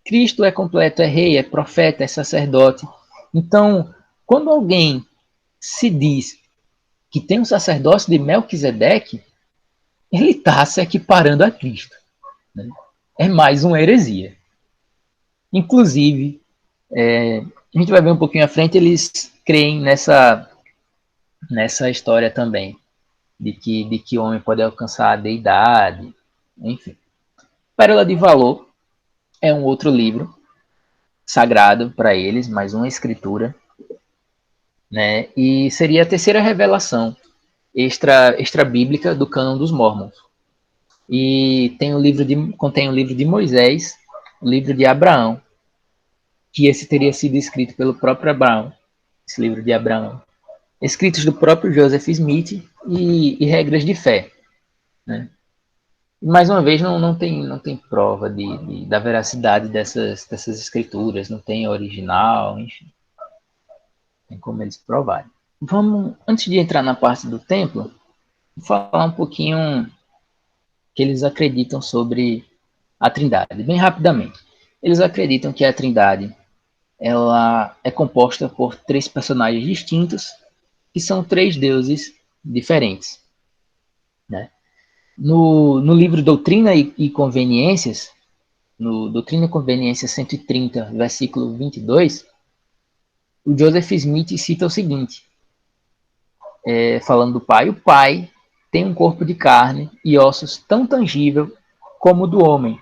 Cristo é completo, é rei, é profeta, é sacerdote. Então, quando alguém se diz que tem um sacerdócio de Melquisedeque, ele está se equiparando a Cristo, né? É mais uma heresia. Inclusive, a gente vai ver um pouquinho à frente, eles creem nessa história também, de que o homem pode alcançar a deidade, enfim. Pérola de Valor é um outro livro sagrado para eles, mais uma escritura, né? E seria a terceira revelação extra bíblica do cânon dos Mormons. E contém o livro de Moisés, o livro de Abraão, que esse teria sido escrito pelo próprio Abraão, esse livro de Abraão, escritos do próprio Joseph Smith e regras de fé, né? Mais uma vez, não tem prova da veracidade dessas escrituras, não tem original, enfim, tem como eles provarem. Antes de entrar na parte do templo, vou falar um pouquinho que eles acreditam sobre a Trindade, bem rapidamente. Eles acreditam que a Trindade ela é composta por 3 personagens distintos, que são 3 deuses diferentes, né? No livro Doutrina e Conveniências, no Doutrina e Conveniência 130, versículo 22, o Joseph Smith cita o seguinte, falando do Pai: o Pai tem um corpo de carne e ossos tão tangível como o do homem.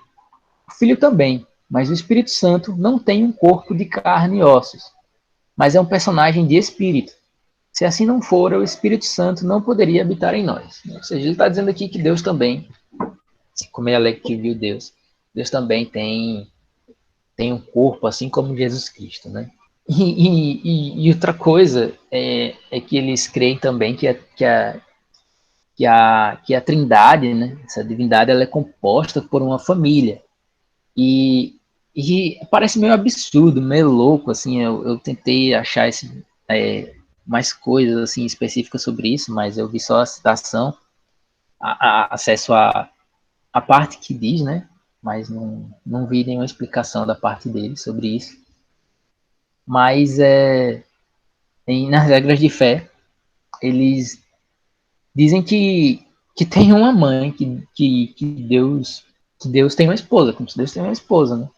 O Filho também, mas o Espírito Santo não tem um corpo de carne e ossos, mas é um personagem de espírito. Se assim não for, o Espírito Santo não poderia habitar em nós. Ou seja, ele está dizendo aqui que Deus também, como ele que viu Deus também tem um corpo, assim como Jesus Cristo, né? E outra coisa é que eles creem também que a Trindade, né, essa divindade, ela é composta por uma família. E parece meio absurdo, meio louco, assim, eu tentei achar mais coisas assim específicas sobre isso, mas eu vi só a citação, acesso a parte que diz, né, mas não vi nenhuma explicação da parte dele sobre isso. Mas nas regras de fé, eles dizem que tem uma mãe, que Deus tem uma esposa, como se Deus tem uma esposa, né?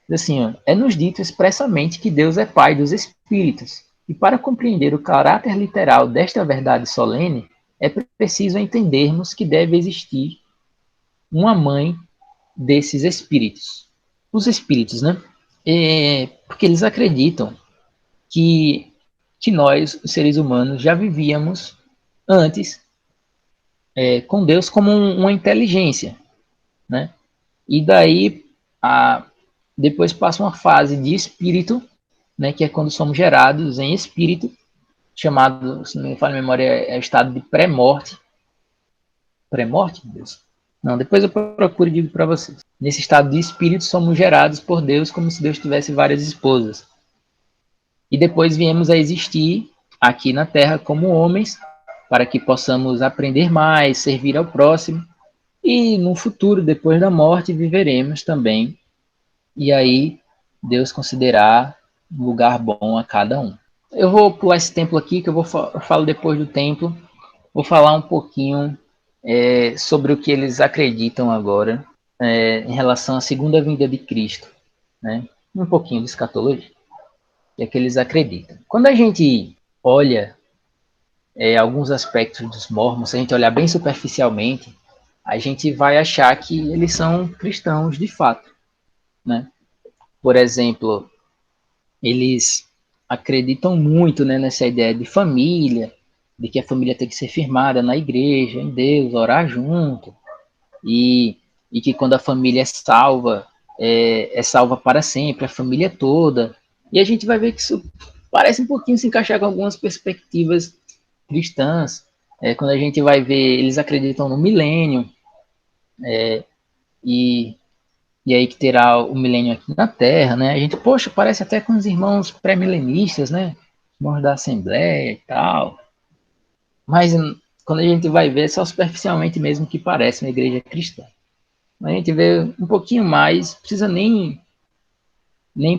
Assim, é nos dito expressamente que Deus é Pai dos Espíritos. E para compreender o caráter literal desta verdade solene, é preciso entendermos que deve existir uma mãe desses espíritos. Os espíritos, né? Porque eles acreditam que nós, os seres humanos, já vivíamos antes com Deus como uma inteligência, né? E daí, depois passa uma fase de espírito, né, que é quando somos gerados em espírito, chamado, se não me falha a memória, é estado de pré-morte. Pré-morte, Deus? Não, depois eu procuro e digo para vocês. Nesse estado de espírito, somos gerados por Deus como se Deus tivesse várias esposas. E depois viemos a existir aqui na Terra como homens, para que possamos aprender mais, servir ao próximo. E no futuro, depois da morte, viveremos também. E aí, Deus considerar um lugar bom a cada um. Eu vou pular esse templo aqui, que eu falo depois do templo. Vou falar um pouquinho sobre o que eles acreditam agora em relação à segunda vinda de Cristo, né? Um pouquinho de escatologia, que é que eles acreditam. Quando a gente olha alguns aspectos dos mormons, se a gente olhar bem superficialmente, a gente vai achar que eles são cristãos de fato, né? Por exemplo, eles acreditam muito, né, nessa ideia de família, de que a família tem que ser firmada na igreja, em Deus, orar junto, e que quando a família é salva para sempre, a família toda. E a gente vai ver que isso parece um pouquinho se encaixar com algumas perspectivas cristãs. Quando a gente vai ver, eles acreditam no milênio, e aí que terá o milênio aqui na Terra, né? A gente, poxa, parece até com os irmãos pré-milenistas, né? Irmãos da Assembleia e tal. Mas quando a gente vai ver, é só superficialmente mesmo que parece uma igreja cristã. A gente vê um pouquinho mais, precisa nem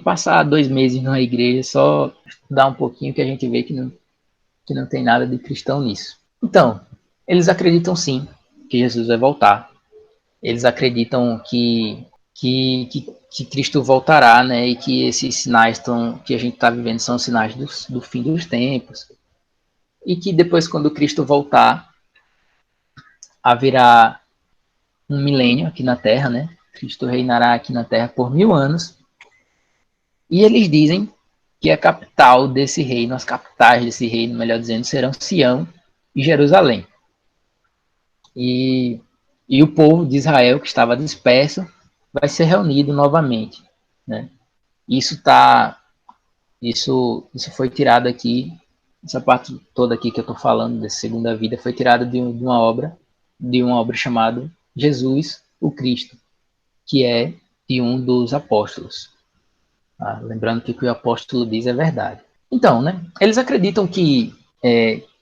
passar 2 meses numa igreja, só estudar um pouquinho que a gente vê que não tem nada de cristão nisso. Então, eles acreditam sim que Jesus vai voltar. Eles acreditam que que Cristo voltará, né? E que esses sinais que a gente está vivendo são sinais do fim dos tempos. E que depois, quando Cristo voltar, haverá um milênio aqui na Terra, né? Cristo reinará aqui na Terra por 1000 anos. E eles dizem que a capital desse reino, as capitais desse reino, melhor dizendo, serão Sião e Jerusalém. E o povo de Israel, que estava disperso, vai ser reunido novamente, né? Isso foi tirado aqui, essa parte toda aqui que eu estou falando, dessa segunda vida, foi tirada de uma obra chamada Jesus, o Cristo, que é de um dos apóstolos. Lembrando que o que o apóstolo diz é verdade. Então, né, eles acreditam que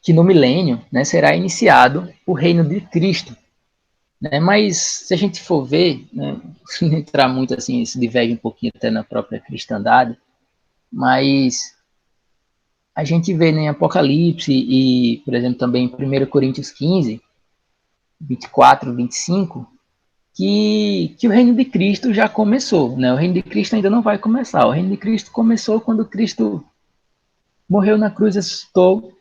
no milênio, né, será iniciado o reino de Cristo. Né, mas se a gente for ver, né, entrar muito assim, se diverge um pouquinho até na própria cristandade, mas a gente vê em Apocalipse e, por exemplo, também em 1 Coríntios 15, 24, 25, que o reino de Cristo já começou, né? O reino de Cristo ainda não vai começar. O reino de Cristo começou quando Cristo morreu na cruz, ressuscitou,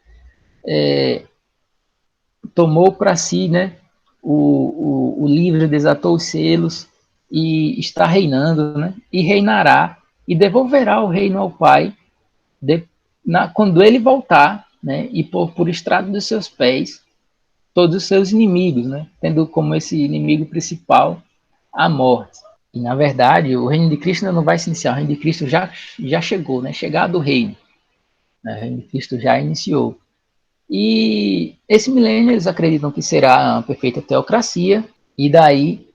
tomou para si, né, o livro, desatou os selos e está reinando, né? E reinará e devolverá o reino ao Pai quando ele voltar, né? E por estrado dos seus pés todos os seus inimigos, né? Tendo como esse inimigo principal a morte. E, na verdade, o reino de Cristo não vai se iniciar, o reino de Cristo já chegou, né? Chegado o reino. Né? O reino de Cristo já iniciou. E esse milênio eles acreditam que será uma perfeita teocracia, e daí,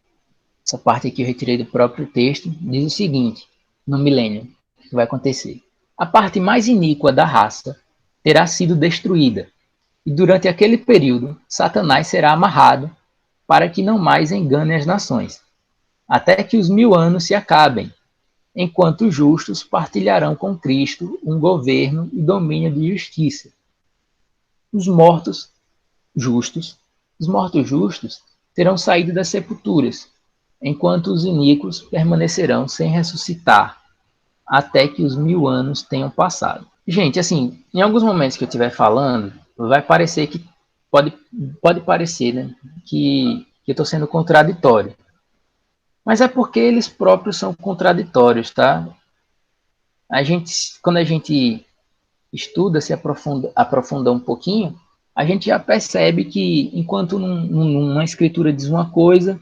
essa parte aqui eu retirei do próprio texto, diz o seguinte, no milênio, o que vai acontecer. A parte mais iníqua da raça terá sido destruída, e durante aquele período, Satanás será amarrado para que não mais engane as nações, até que os 1000 anos se acabem, enquanto os justos partilharão com Cristo um governo e domínio de justiça. Os mortos justos terão saído das sepulturas, enquanto os iníquos permanecerão sem ressuscitar, até que os 1000 anos tenham passado. Gente, assim, em alguns momentos que eu estiver falando, vai parecer que pode parecer, né, que eu estou sendo contraditório. Mas é porque eles próprios são contraditórios, tá? Quando a gente estuda, se aprofunda um pouquinho, a gente já percebe que enquanto numa escritura diz uma coisa,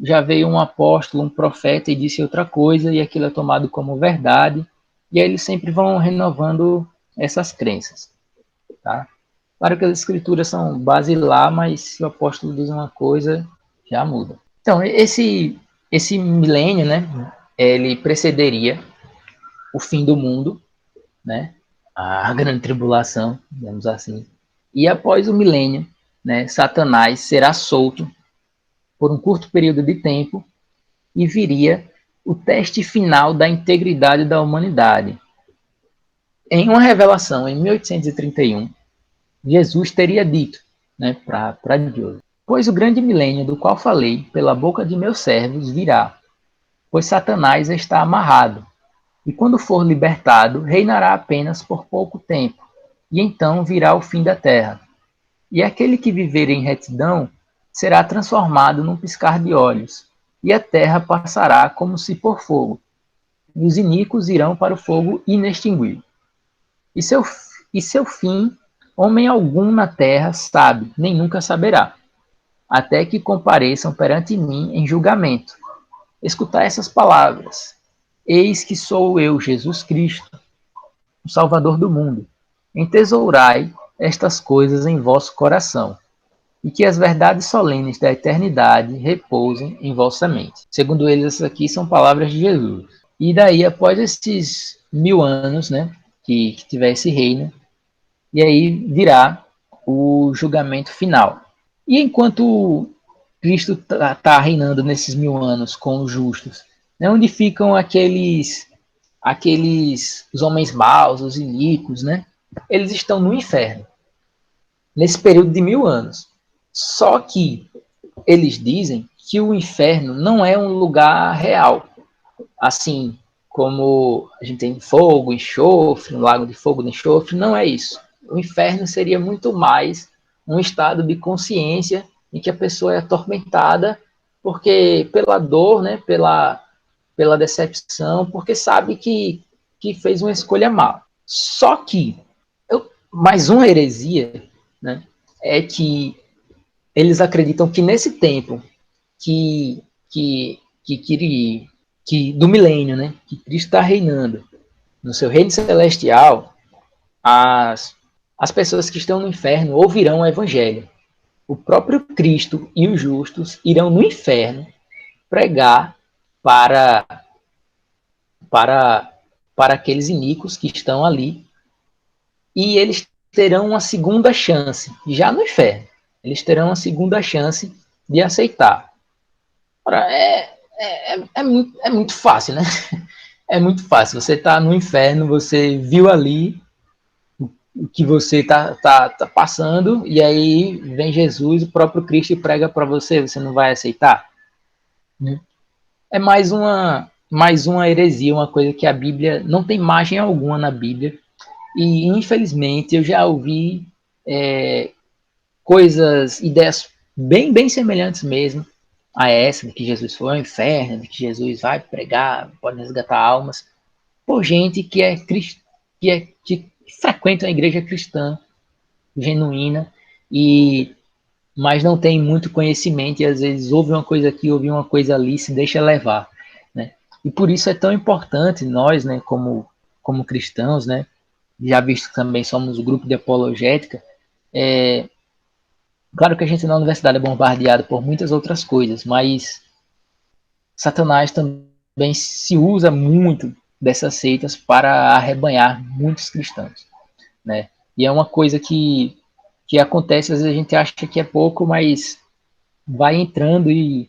já veio um apóstolo, um profeta e disse outra coisa, e aquilo é tomado como verdade, e aí eles sempre vão renovando essas crenças, tá? Claro que as escrituras são basilar, mas se o apóstolo diz uma coisa, já muda. Então, esse milênio, né, ele precederia o fim do mundo, né, a grande tribulação, digamos assim. E após o milênio, né, Satanás será solto por um curto período de tempo e viria o teste final da integridade da humanidade. Em uma revelação em 1831, Jesus teria dito, né, para Joseph: pois o grande milênio do qual falei pela boca de meus servos virá, pois Satanás está amarrado, e quando for libertado, reinará apenas por pouco tempo, e então virá o fim da terra. E aquele que viver em retidão será transformado num piscar de olhos, e a terra passará como se por fogo, e os iníquos irão para o fogo inextinguível. E seu fim, homem algum na terra sabe, nem nunca saberá, até que compareçam perante mim em julgamento. Escutai essas palavras: eis que sou eu, Jesus Cristo, o Salvador do mundo. Entesourai estas coisas em vosso coração, e que as verdades solenes da eternidade repousem em vossa mente. Segundo eles, essas aqui são palavras de Jesus. E daí, após esses 1000 anos, né, que tiver esse reino, e aí virá o julgamento final. E enquanto Cristo está reinando nesses 1000 anos com os justos, né, onde ficam os homens maus, os iníquos, né? Eles estão no inferno, nesse período de 1000 anos. Só que eles dizem que o inferno não é um lugar real, assim como a gente tem fogo, enxofre, um lago de fogo, de enxofre, não é isso. O inferno seria muito mais um estado de consciência em que a pessoa é atormentada porque pela dor, né, pela decepção, porque sabe que fez uma escolha má. Só que, mais uma heresia, né, é que eles acreditam que nesse tempo que, que, que, que do milênio, né, que Cristo está reinando no seu reino celestial, as pessoas que estão no inferno ouvirão o evangelho. O próprio Cristo e os justos irão no inferno pregar para, para, para aqueles iníquos que estão ali, e eles terão uma segunda chance, já no inferno. Eles terão uma segunda chance de aceitar. Ora, é muito fácil, né? É muito fácil. Você está no inferno, você viu ali o que você tá passando, e aí vem Jesus, o próprio Cristo, e prega para você, você não vai aceitar? É mais uma heresia, uma coisa que a Bíblia não tem margem alguma na Bíblia. E infelizmente eu já ouvi coisas, ideias bem semelhantes mesmo a essa, de que Jesus foi ao inferno, de que Jesus vai pregar, pode resgatar almas, por gente que frequenta a igreja cristã genuína, e mas não tem muito conhecimento, e às vezes ouve uma coisa aqui, ouve uma coisa ali, se deixa levar, né? E por isso é tão importante nós, né, como cristãos, né, já visto que também somos o grupo de apologética, claro que a gente na universidade é bombardeado por muitas outras coisas, mas Satanás também se usa muito dessas seitas para arrebanhar muitos cristãos, né? E é uma coisa que acontece, às vezes a gente acha que é pouco, mas vai entrando e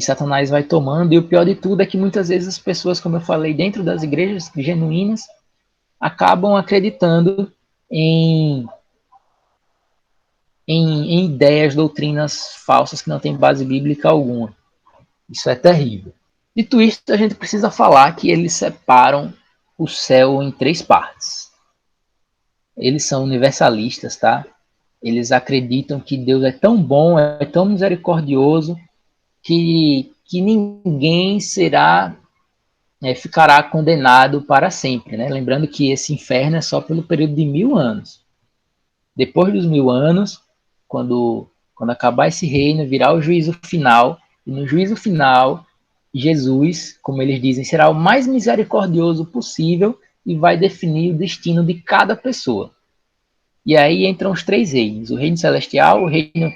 Satanás vai tomando. E o pior de tudo é que muitas vezes as pessoas, como eu falei, dentro das igrejas genuínas, acabam acreditando em, em ideias, doutrinas falsas que não têm base bíblica alguma. Isso é terrível. Dito isso, a gente precisa falar que eles separam o céu em três partes. Eles são universalistas, tá? Eles acreditam que Deus é tão bom, é tão misericordioso, que ninguém ficará condenado para sempre, né? Lembrando que esse inferno é só pelo período de 1000 anos. Depois dos 1000 anos, quando acabar esse reino, virá o juízo final, e no juízo final, Jesus, como eles dizem, será o mais misericordioso possível e vai definir o destino de cada pessoa. E aí entram os três reinos: o reino celestial, o reino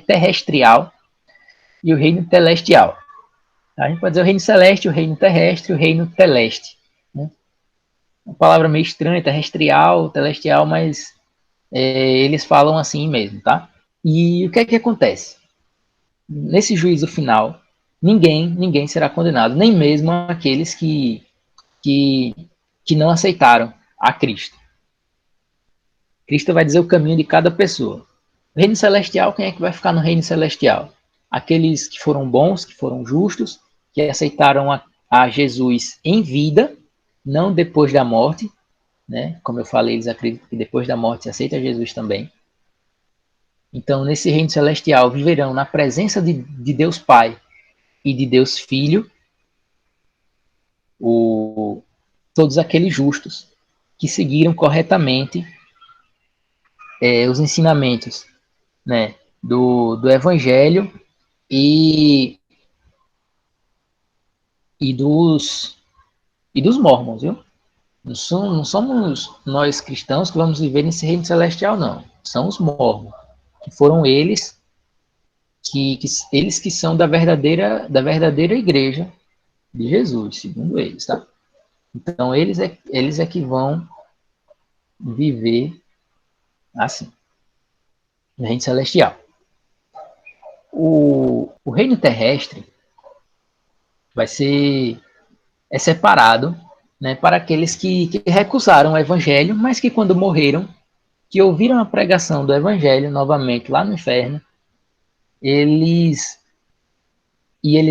terrestrial e o reino celestial. A gente pode dizer o reino celeste, o reino terrestre e o reino teleste. Né? Uma palavra meio estranha, terrestrial, celestial, mas eles falam assim mesmo, tá? E o que é que acontece? Nesse juízo final, ninguém será condenado, nem mesmo aqueles que, que não aceitaram a Cristo. Cristo vai dizer o caminho de cada pessoa. O reino celestial, quem é que vai ficar no reino celestial? Aqueles que foram bons, que foram justos, que aceitaram a Jesus em vida, não depois da morte, né? Como eu falei, eles acreditam que depois da morte se aceita Jesus também. Então, nesse reino celestial, viverão na presença de Deus Pai e de Deus Filho, todos aqueles justos que seguiram corretamente os ensinamentos, né, do Evangelho e dos mormons, viu? Não somos nós cristãos que vamos viver nesse reino celestial, não. São os mormons, que foram eles eles que são da verdadeira igreja de Jesus, segundo eles, tá? Então eles é que vão viver assim, no reino celestial. O reino terrestre é separado, né, para aqueles que recusaram o evangelho, mas que quando morreram, que ouviram a pregação do evangelho novamente lá no inferno, eles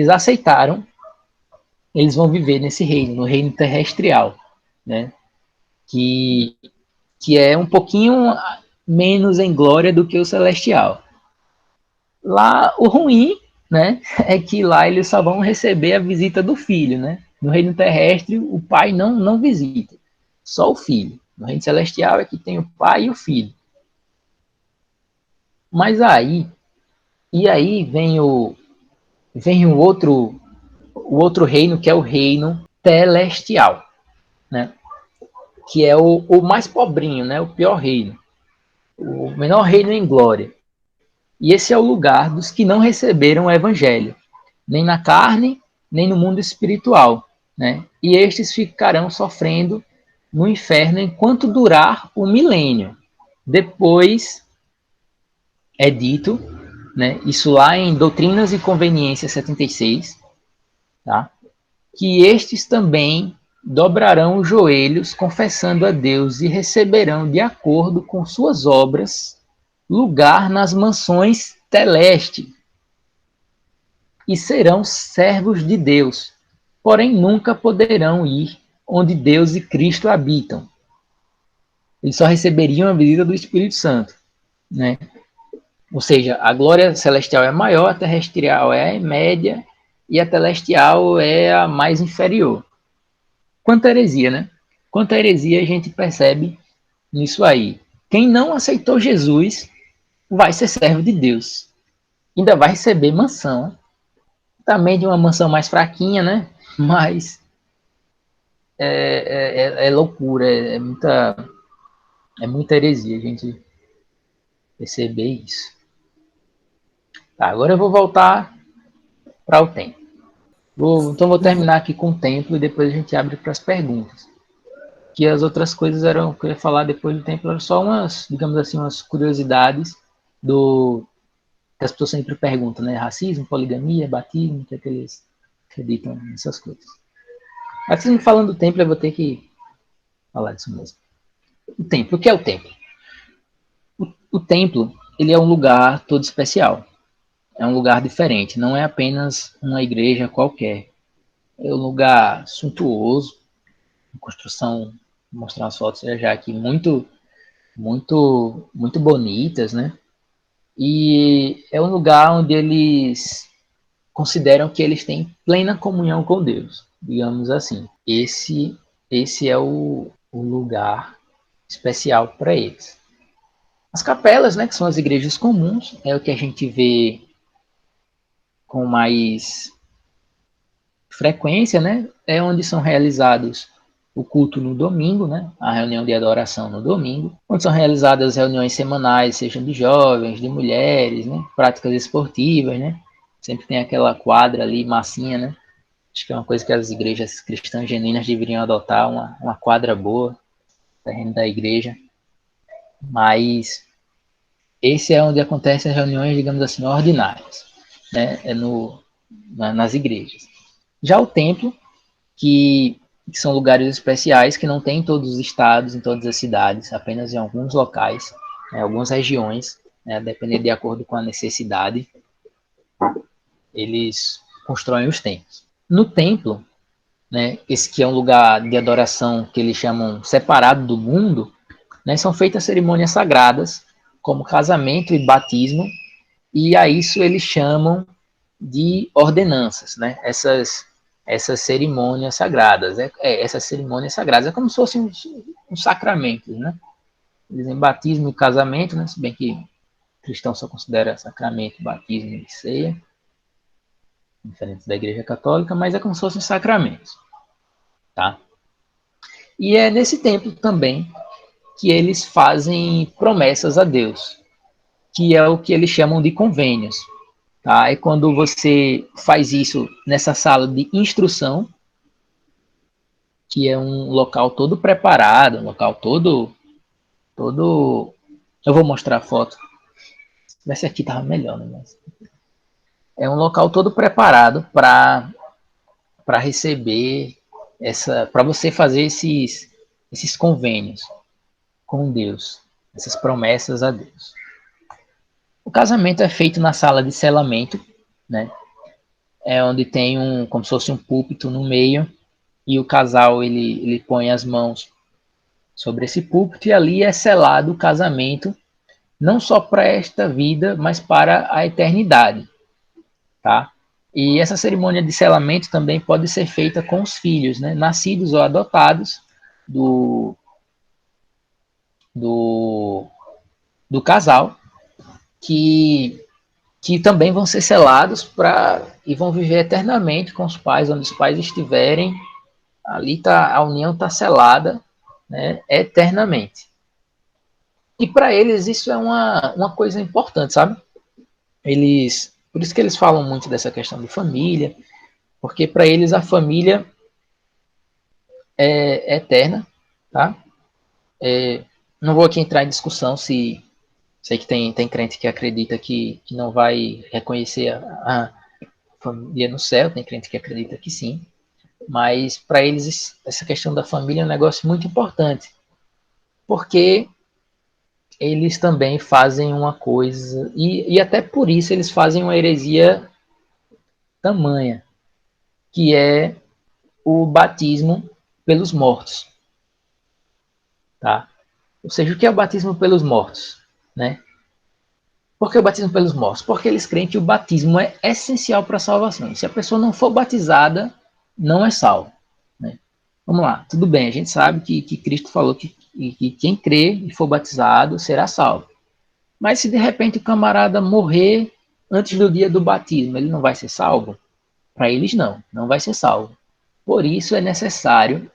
aceitaram eles vão viver nesse reino, no reino terrestrial, né? Que é um pouquinho menos em glória do que o celestial. Lá, o ruim, né, é que lá eles só vão receber a visita do filho, né? No reino terrestre, o pai não visita, só o filho. No reino celestial é que tem o pai e o filho. Mas aí, e aí vem o outro reino, que é o reino celestial, né? Que é o mais pobrinho, né? O pior reino, o menor reino em glória. E esse é o lugar dos que não receberam o evangelho, nem na carne, nem no mundo espiritual, né? E estes ficarão sofrendo no inferno enquanto durar o milênio. Depois é dito, né, isso lá em Doutrinas e Conveniências 76, tá? Que estes também dobrarão os joelhos, confessando a Deus, e receberão, de acordo com suas obras, lugar nas mansões celestes, e serão servos de Deus, porém nunca poderão ir onde Deus e Cristo habitam. Eles só receberiam a visita do Espírito Santo, né? Ou seja, a glória celestial é maior, a terrestrial é a média e a celestial é a mais inferior. Quanto à heresia, né? Quanto à heresia, a gente percebe nisso aí. Quem não aceitou Jesus vai ser servo de Deus. Ainda vai receber mansão. Também de uma mansão mais fraquinha, né? Mas é loucura, é muita heresia a gente perceber isso. Tá, agora eu vou voltar para o templo. Então vou terminar aqui com o templo e depois a gente abre para as perguntas. Que as outras coisas eram que eu ia falar depois do templo, eram só umas, digamos assim, umas curiosidades que as pessoas sempre perguntam, né? Racismo, poligamia, batismo, que é que eles acreditam nessas coisas. Assim, falando do templo, eu vou ter que falar disso mesmo. O templo, o que é o templo? O templo, ele é um lugar todo especial. É um lugar diferente, não é apenas uma igreja qualquer. É um lugar suntuoso, construção, vou mostrar umas fotos já aqui, muito bonitas, né? E é um lugar onde eles consideram que eles têm plena comunhão com Deus, digamos assim. Esse é o lugar especial para eles. As capelas, né, que são as igrejas comuns, é o que a gente vê com mais frequência, né? É onde são realizados o culto no domingo, né? A reunião de adoração no domingo, onde são realizadas reuniões semanais, sejam de jovens, de mulheres, né? Práticas esportivas, né? Sempre tem aquela quadra ali, massinha, né? Acho que é uma coisa que as igrejas cristãs genuínas deveriam adotar, uma quadra boa, terreno da igreja. Mas esse é onde acontecem as reuniões, digamos assim, ordinárias, né? Nas igrejas. Já o templo, que são lugares especiais que não tem em todos os estados, em todas as cidades, apenas em alguns locais, né, algumas regiões, né, dependendo de acordo com a necessidade, eles constroem os templos. No templo, né, esse que é um lugar de adoração que eles chamam separado do mundo, né, são feitas cerimônias sagradas, como casamento e batismo, e a isso eles chamam de ordenanças, né? Essas cerimônias sagradas. Essas cerimônias sagradas é como se fossem uns sacramentos, né? Dizem batismo e casamento, né? Se bem que cristão só considera sacramento, batismo e ceia, diferente da igreja católica, mas é como se fossem sacramentos, tá? E é nesse tempo também que eles fazem promessas a Deus, que é o que eles chamam de convênios. Tá? É quando você faz isso nessa sala de instrução, que é um local todo preparado, um local todo. Eu vou mostrar a foto. Esse aqui tava melhor, né? Mas é um local todo preparado para receber para você fazer esses convênios com Deus, essas promessas a Deus. O casamento é feito na sala de selamento, né? é onde tem como se fosse um púlpito no meio, e o casal ele põe as mãos sobre esse púlpito, e ali é selado o casamento, não só para esta vida, mas para a eternidade, tá? E essa cerimônia de selamento também pode ser feita com os filhos, né, nascidos ou adotados do, do, do casal, que também vão ser selados e vão viver eternamente com os pais, onde os pais estiverem, ali a união está selada, né, eternamente. E para eles isso é uma coisa importante, sabe? Por isso que eles falam muito dessa questão de família, porque para eles a família é eterna, tá? Não vou aqui entrar em discussão se sei que tem crente que acredita que não vai reconhecer a família no céu, tem crente que acredita que sim, mas para eles essa questão da família é um negócio muito importante, porque eles também fazem uma coisa, e até por isso eles fazem uma heresia tamanha, que é o batismo pelos mortos, tá? Ou seja, o que é o batismo pelos mortos, né? Por que o batismo pelos mortos? Porque eles creem que o batismo é essencial para a salvação. Se a pessoa não for batizada, não é salvo, né? Vamos lá, tudo bem, a gente sabe que Cristo falou que quem crê e for batizado será salvo. Mas se de repente o camarada morrer antes do dia do batismo, ele não vai ser salvo? Para eles não vai ser salvo. Por isso é necessário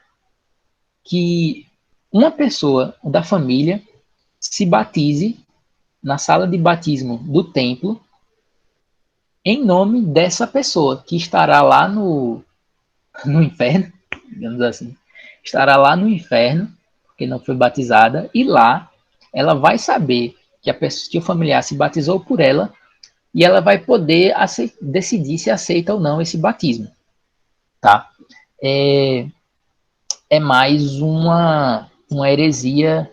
que uma pessoa da família se batize na sala de batismo do templo em nome dessa pessoa que estará lá no inferno, digamos assim, estará lá no inferno, porque não foi batizada, e lá ela vai saber que o familiar se batizou por ela, e ela vai poder decidir se aceita ou não esse batismo, tá? É mais uma heresia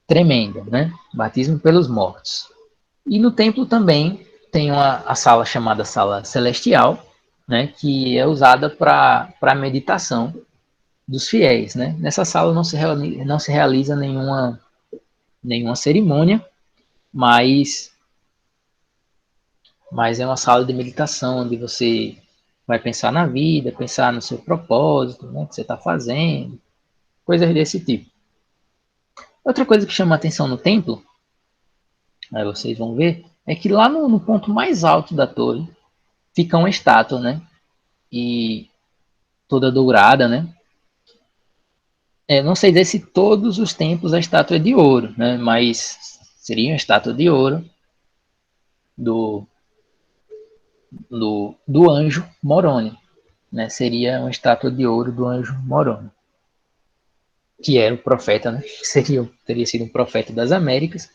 tremenda, né? Batismo pelos mortos. E no templo também tem a sala chamada Sala Celestial, né? Que é usada para meditação dos fiéis, né? Nessa sala não se realiza nenhuma cerimônia, mas é uma sala de meditação onde você vai pensar na vida, pensar no seu propósito, né, que você está fazendo, coisas desse tipo. Outra coisa que chama a atenção no templo, aí vocês vão ver, é que lá no ponto mais alto da torre fica uma estátua, né? E toda dourada, né? Não sei dizer se todos os templos a estátua é de ouro, né? Mas seria uma estátua de ouro do anjo Moroni, né? Seria uma estátua de ouro do anjo Moroni, que era o profeta, né? Teria sido um profeta das Américas,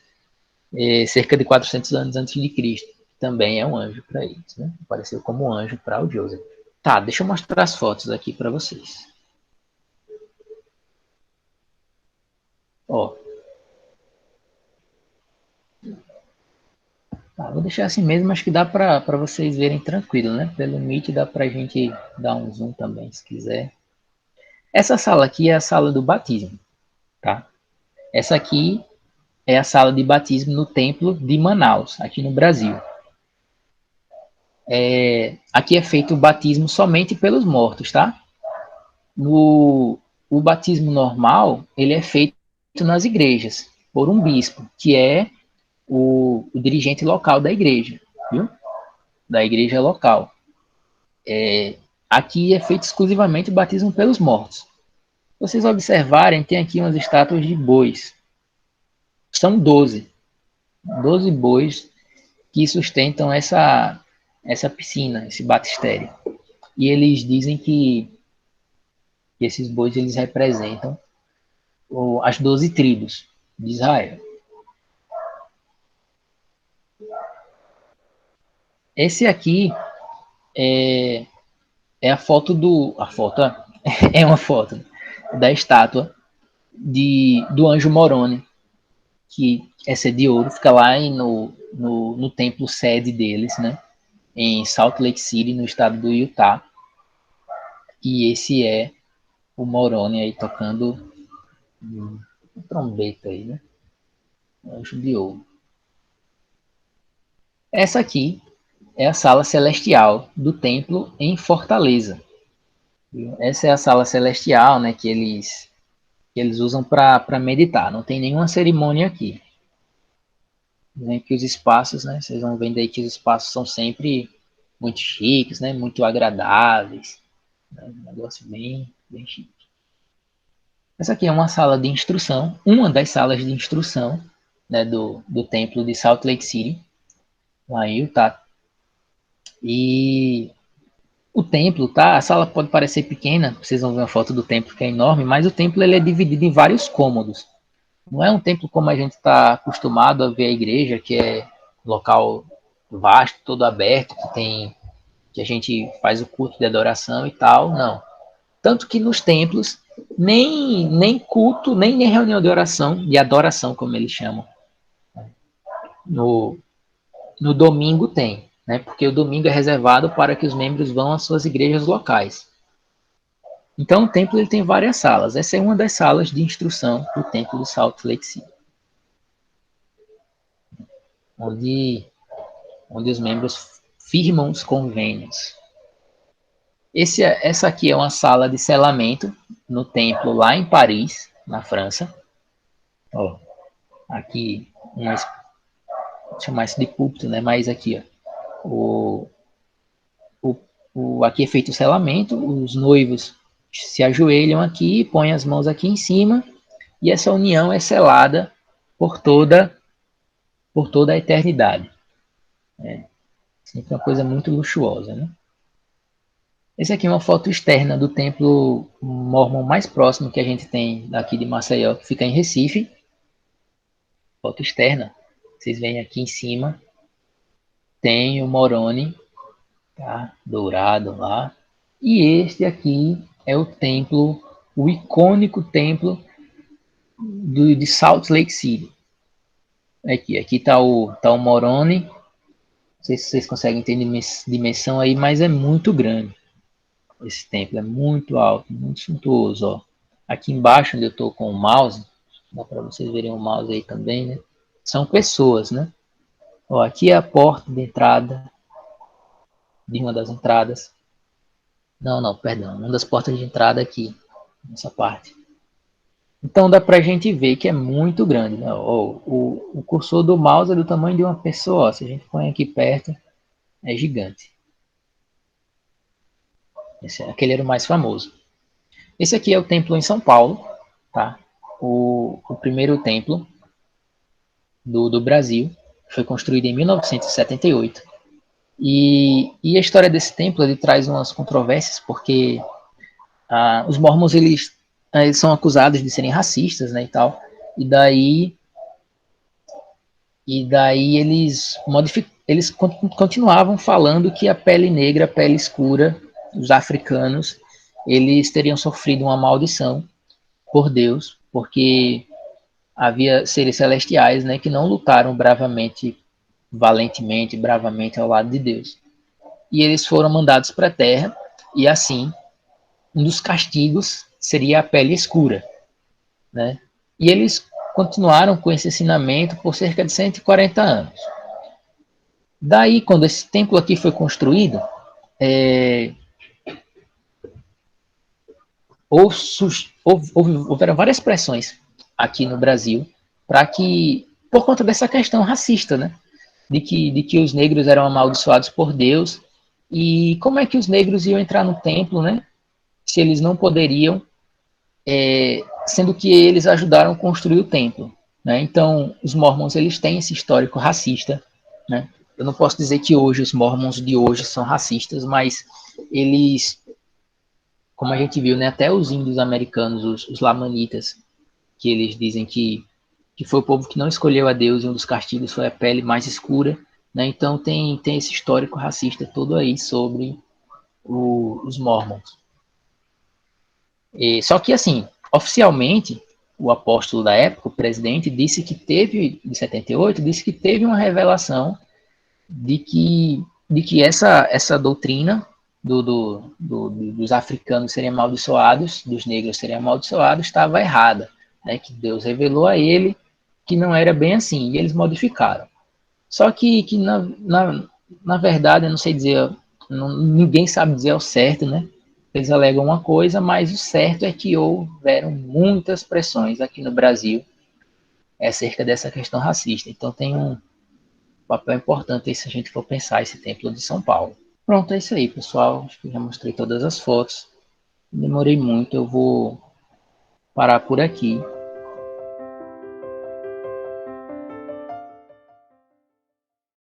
cerca de 400 anos antes de Cristo. Também é um anjo para eles, né? Apareceu como um anjo para o Joseph. Tá, deixa eu mostrar as fotos aqui para vocês. Ó. Tá, vou deixar assim mesmo, acho que dá para vocês verem tranquilo, né? Pelo Meet dá para a gente dar um zoom também, se quiser. Essa sala aqui é a sala do batismo, tá? Essa aqui é a sala de batismo no templo de Manaus, aqui no Brasil. Aqui é feito o batismo somente pelos mortos, tá? O batismo normal, ele é feito nas igrejas, por um bispo, que é o dirigente local da igreja, viu? Da igreja local. Aqui é feito exclusivamente o batismo pelos mortos. Se vocês observarem, tem aqui umas estátuas de bois. São 12 bois que sustentam essa piscina, esse batistério. E eles dizem que esses bois eles representam as 12 tribos de Israel. Esse aqui é a foto é uma foto da estátua do anjo Moroni, que essa é de ouro, fica lá no templo sede deles, né? em Salt Lake City, no estado do Utah. E esse é o Moroni aí tocando um trombeta aí, né? Anjo de ouro. Essa aqui é a sala celestial do templo em Fortaleza. Essa é a sala celestial, né, que eles usam para meditar. Não tem nenhuma cerimônia aqui. Que os espaços, né, vocês vão vendo aí que os espaços são sempre muito chiques, né, muito agradáveis. Né, um negócio bem chique. Essa aqui é uma sala de instrução, uma das salas de instrução, né, do templo de Salt Lake City, lá em Utah. E o templo, tá? A sala pode parecer pequena, vocês vão ver uma foto do templo que é enorme, mas o templo ele é dividido em vários cômodos. Não é um templo como a gente está acostumado a ver a igreja, que é um local vasto, todo aberto, que a gente faz o culto de adoração e tal. Não. Tanto que nos templos, nem culto, nem reunião de oração, de adoração, como eles chamam. No domingo tem, né? Porque o domingo é reservado para que os membros vão às suas igrejas locais. Então o templo ele tem várias salas. Essa é uma das salas de instrução do templo do Salt Lake City, onde os membros firmam os convênios. Essa aqui é uma sala de selamento no templo lá em Paris, na França. Ó, aqui, vou chamar isso de púlpito, né? Mas aqui, ó, aqui é feito o selamento, os noivos se ajoelham aqui, põem as mãos aqui em cima, e essa união é selada por toda a eternidade. É sempre uma coisa muito luxuosa, né? Essa aqui é uma foto externa do templo mormon mais próximo que a gente tem daqui de Maceió, que fica em Recife. Foto externa. Vocês veem aqui em cima. Tem o Moroni, tá? Dourado lá. E este aqui é o templo, o icônico templo de Salt Lake City. Aqui tá o Moroni. Não sei se vocês conseguem ter dimensão aí, mas é muito grande. Esse templo é muito alto, muito suntuoso, ó. Aqui embaixo, onde eu estou com o mouse, dá para vocês verem o mouse aí também, né? São pessoas, né? Ó, aqui é a porta de entrada, de uma das entradas. Não, perdão, uma das portas de entrada aqui, nessa parte. Então dá para a gente ver que é muito grande, né? Ó, o cursor do mouse é do tamanho de uma pessoa, ó. Se a gente põe aqui perto, é gigante. Aquele era o mais famoso. Esse aqui é o templo em São Paulo, tá? O primeiro templo do Brasil, foi construído em 1978. E a história desse templo ele traz umas controvérsias, porque os mormons eles são acusados de serem racistas, né, e tal. E daí eles continuavam falando que a pele negra, a pele escura, os africanos, eles teriam sofrido uma maldição por Deus, porque havia seres celestiais, né, que não lutaram valentemente, bravamente ao lado de Deus. E eles foram mandados para a Terra, e assim, um dos castigos seria a pele escura, né? E eles continuaram com esse ensinamento por cerca de 140 anos. Daí, quando esse templo aqui foi construído, houveram várias pressões aqui no Brasil para que, por conta dessa questão racista, né? De que os negros eram amaldiçoados por Deus, e como é que os negros iam entrar no templo, né? Se eles não poderiam, sendo que eles ajudaram a construir o templo, né? Então, os mormons eles têm esse histórico racista, né? Eu não posso dizer que hoje os mormons de hoje são racistas, mas eles, como a gente viu, né? Até os índios americanos, os lamanitas, que eles dizem que foi o povo que não escolheu a Deus, e um dos castigos foi a pele mais escura, né? Então tem esse histórico racista todo aí sobre os mormons. Só que, assim, oficialmente, o apóstolo da época, o presidente, de 78, disse que teve uma revelação de que de que essa doutrina dos africanos serem amaldiçoados, dos negros serem amaldiçoados, estava errada, né? Que Deus revelou a ele que não era bem assim, e eles modificaram. Só que na verdade, eu não sei dizer, ninguém sabe dizer ao certo, né? Eles alegam uma coisa, mas o certo é que houveram muitas pressões aqui no Brasil acerca dessa questão racista. Então tem um papel importante aí se a gente for pensar esse templo de São Paulo. Pronto, é isso aí, pessoal. Acho que já mostrei todas as fotos. Demorei muito, eu vou parar por aqui.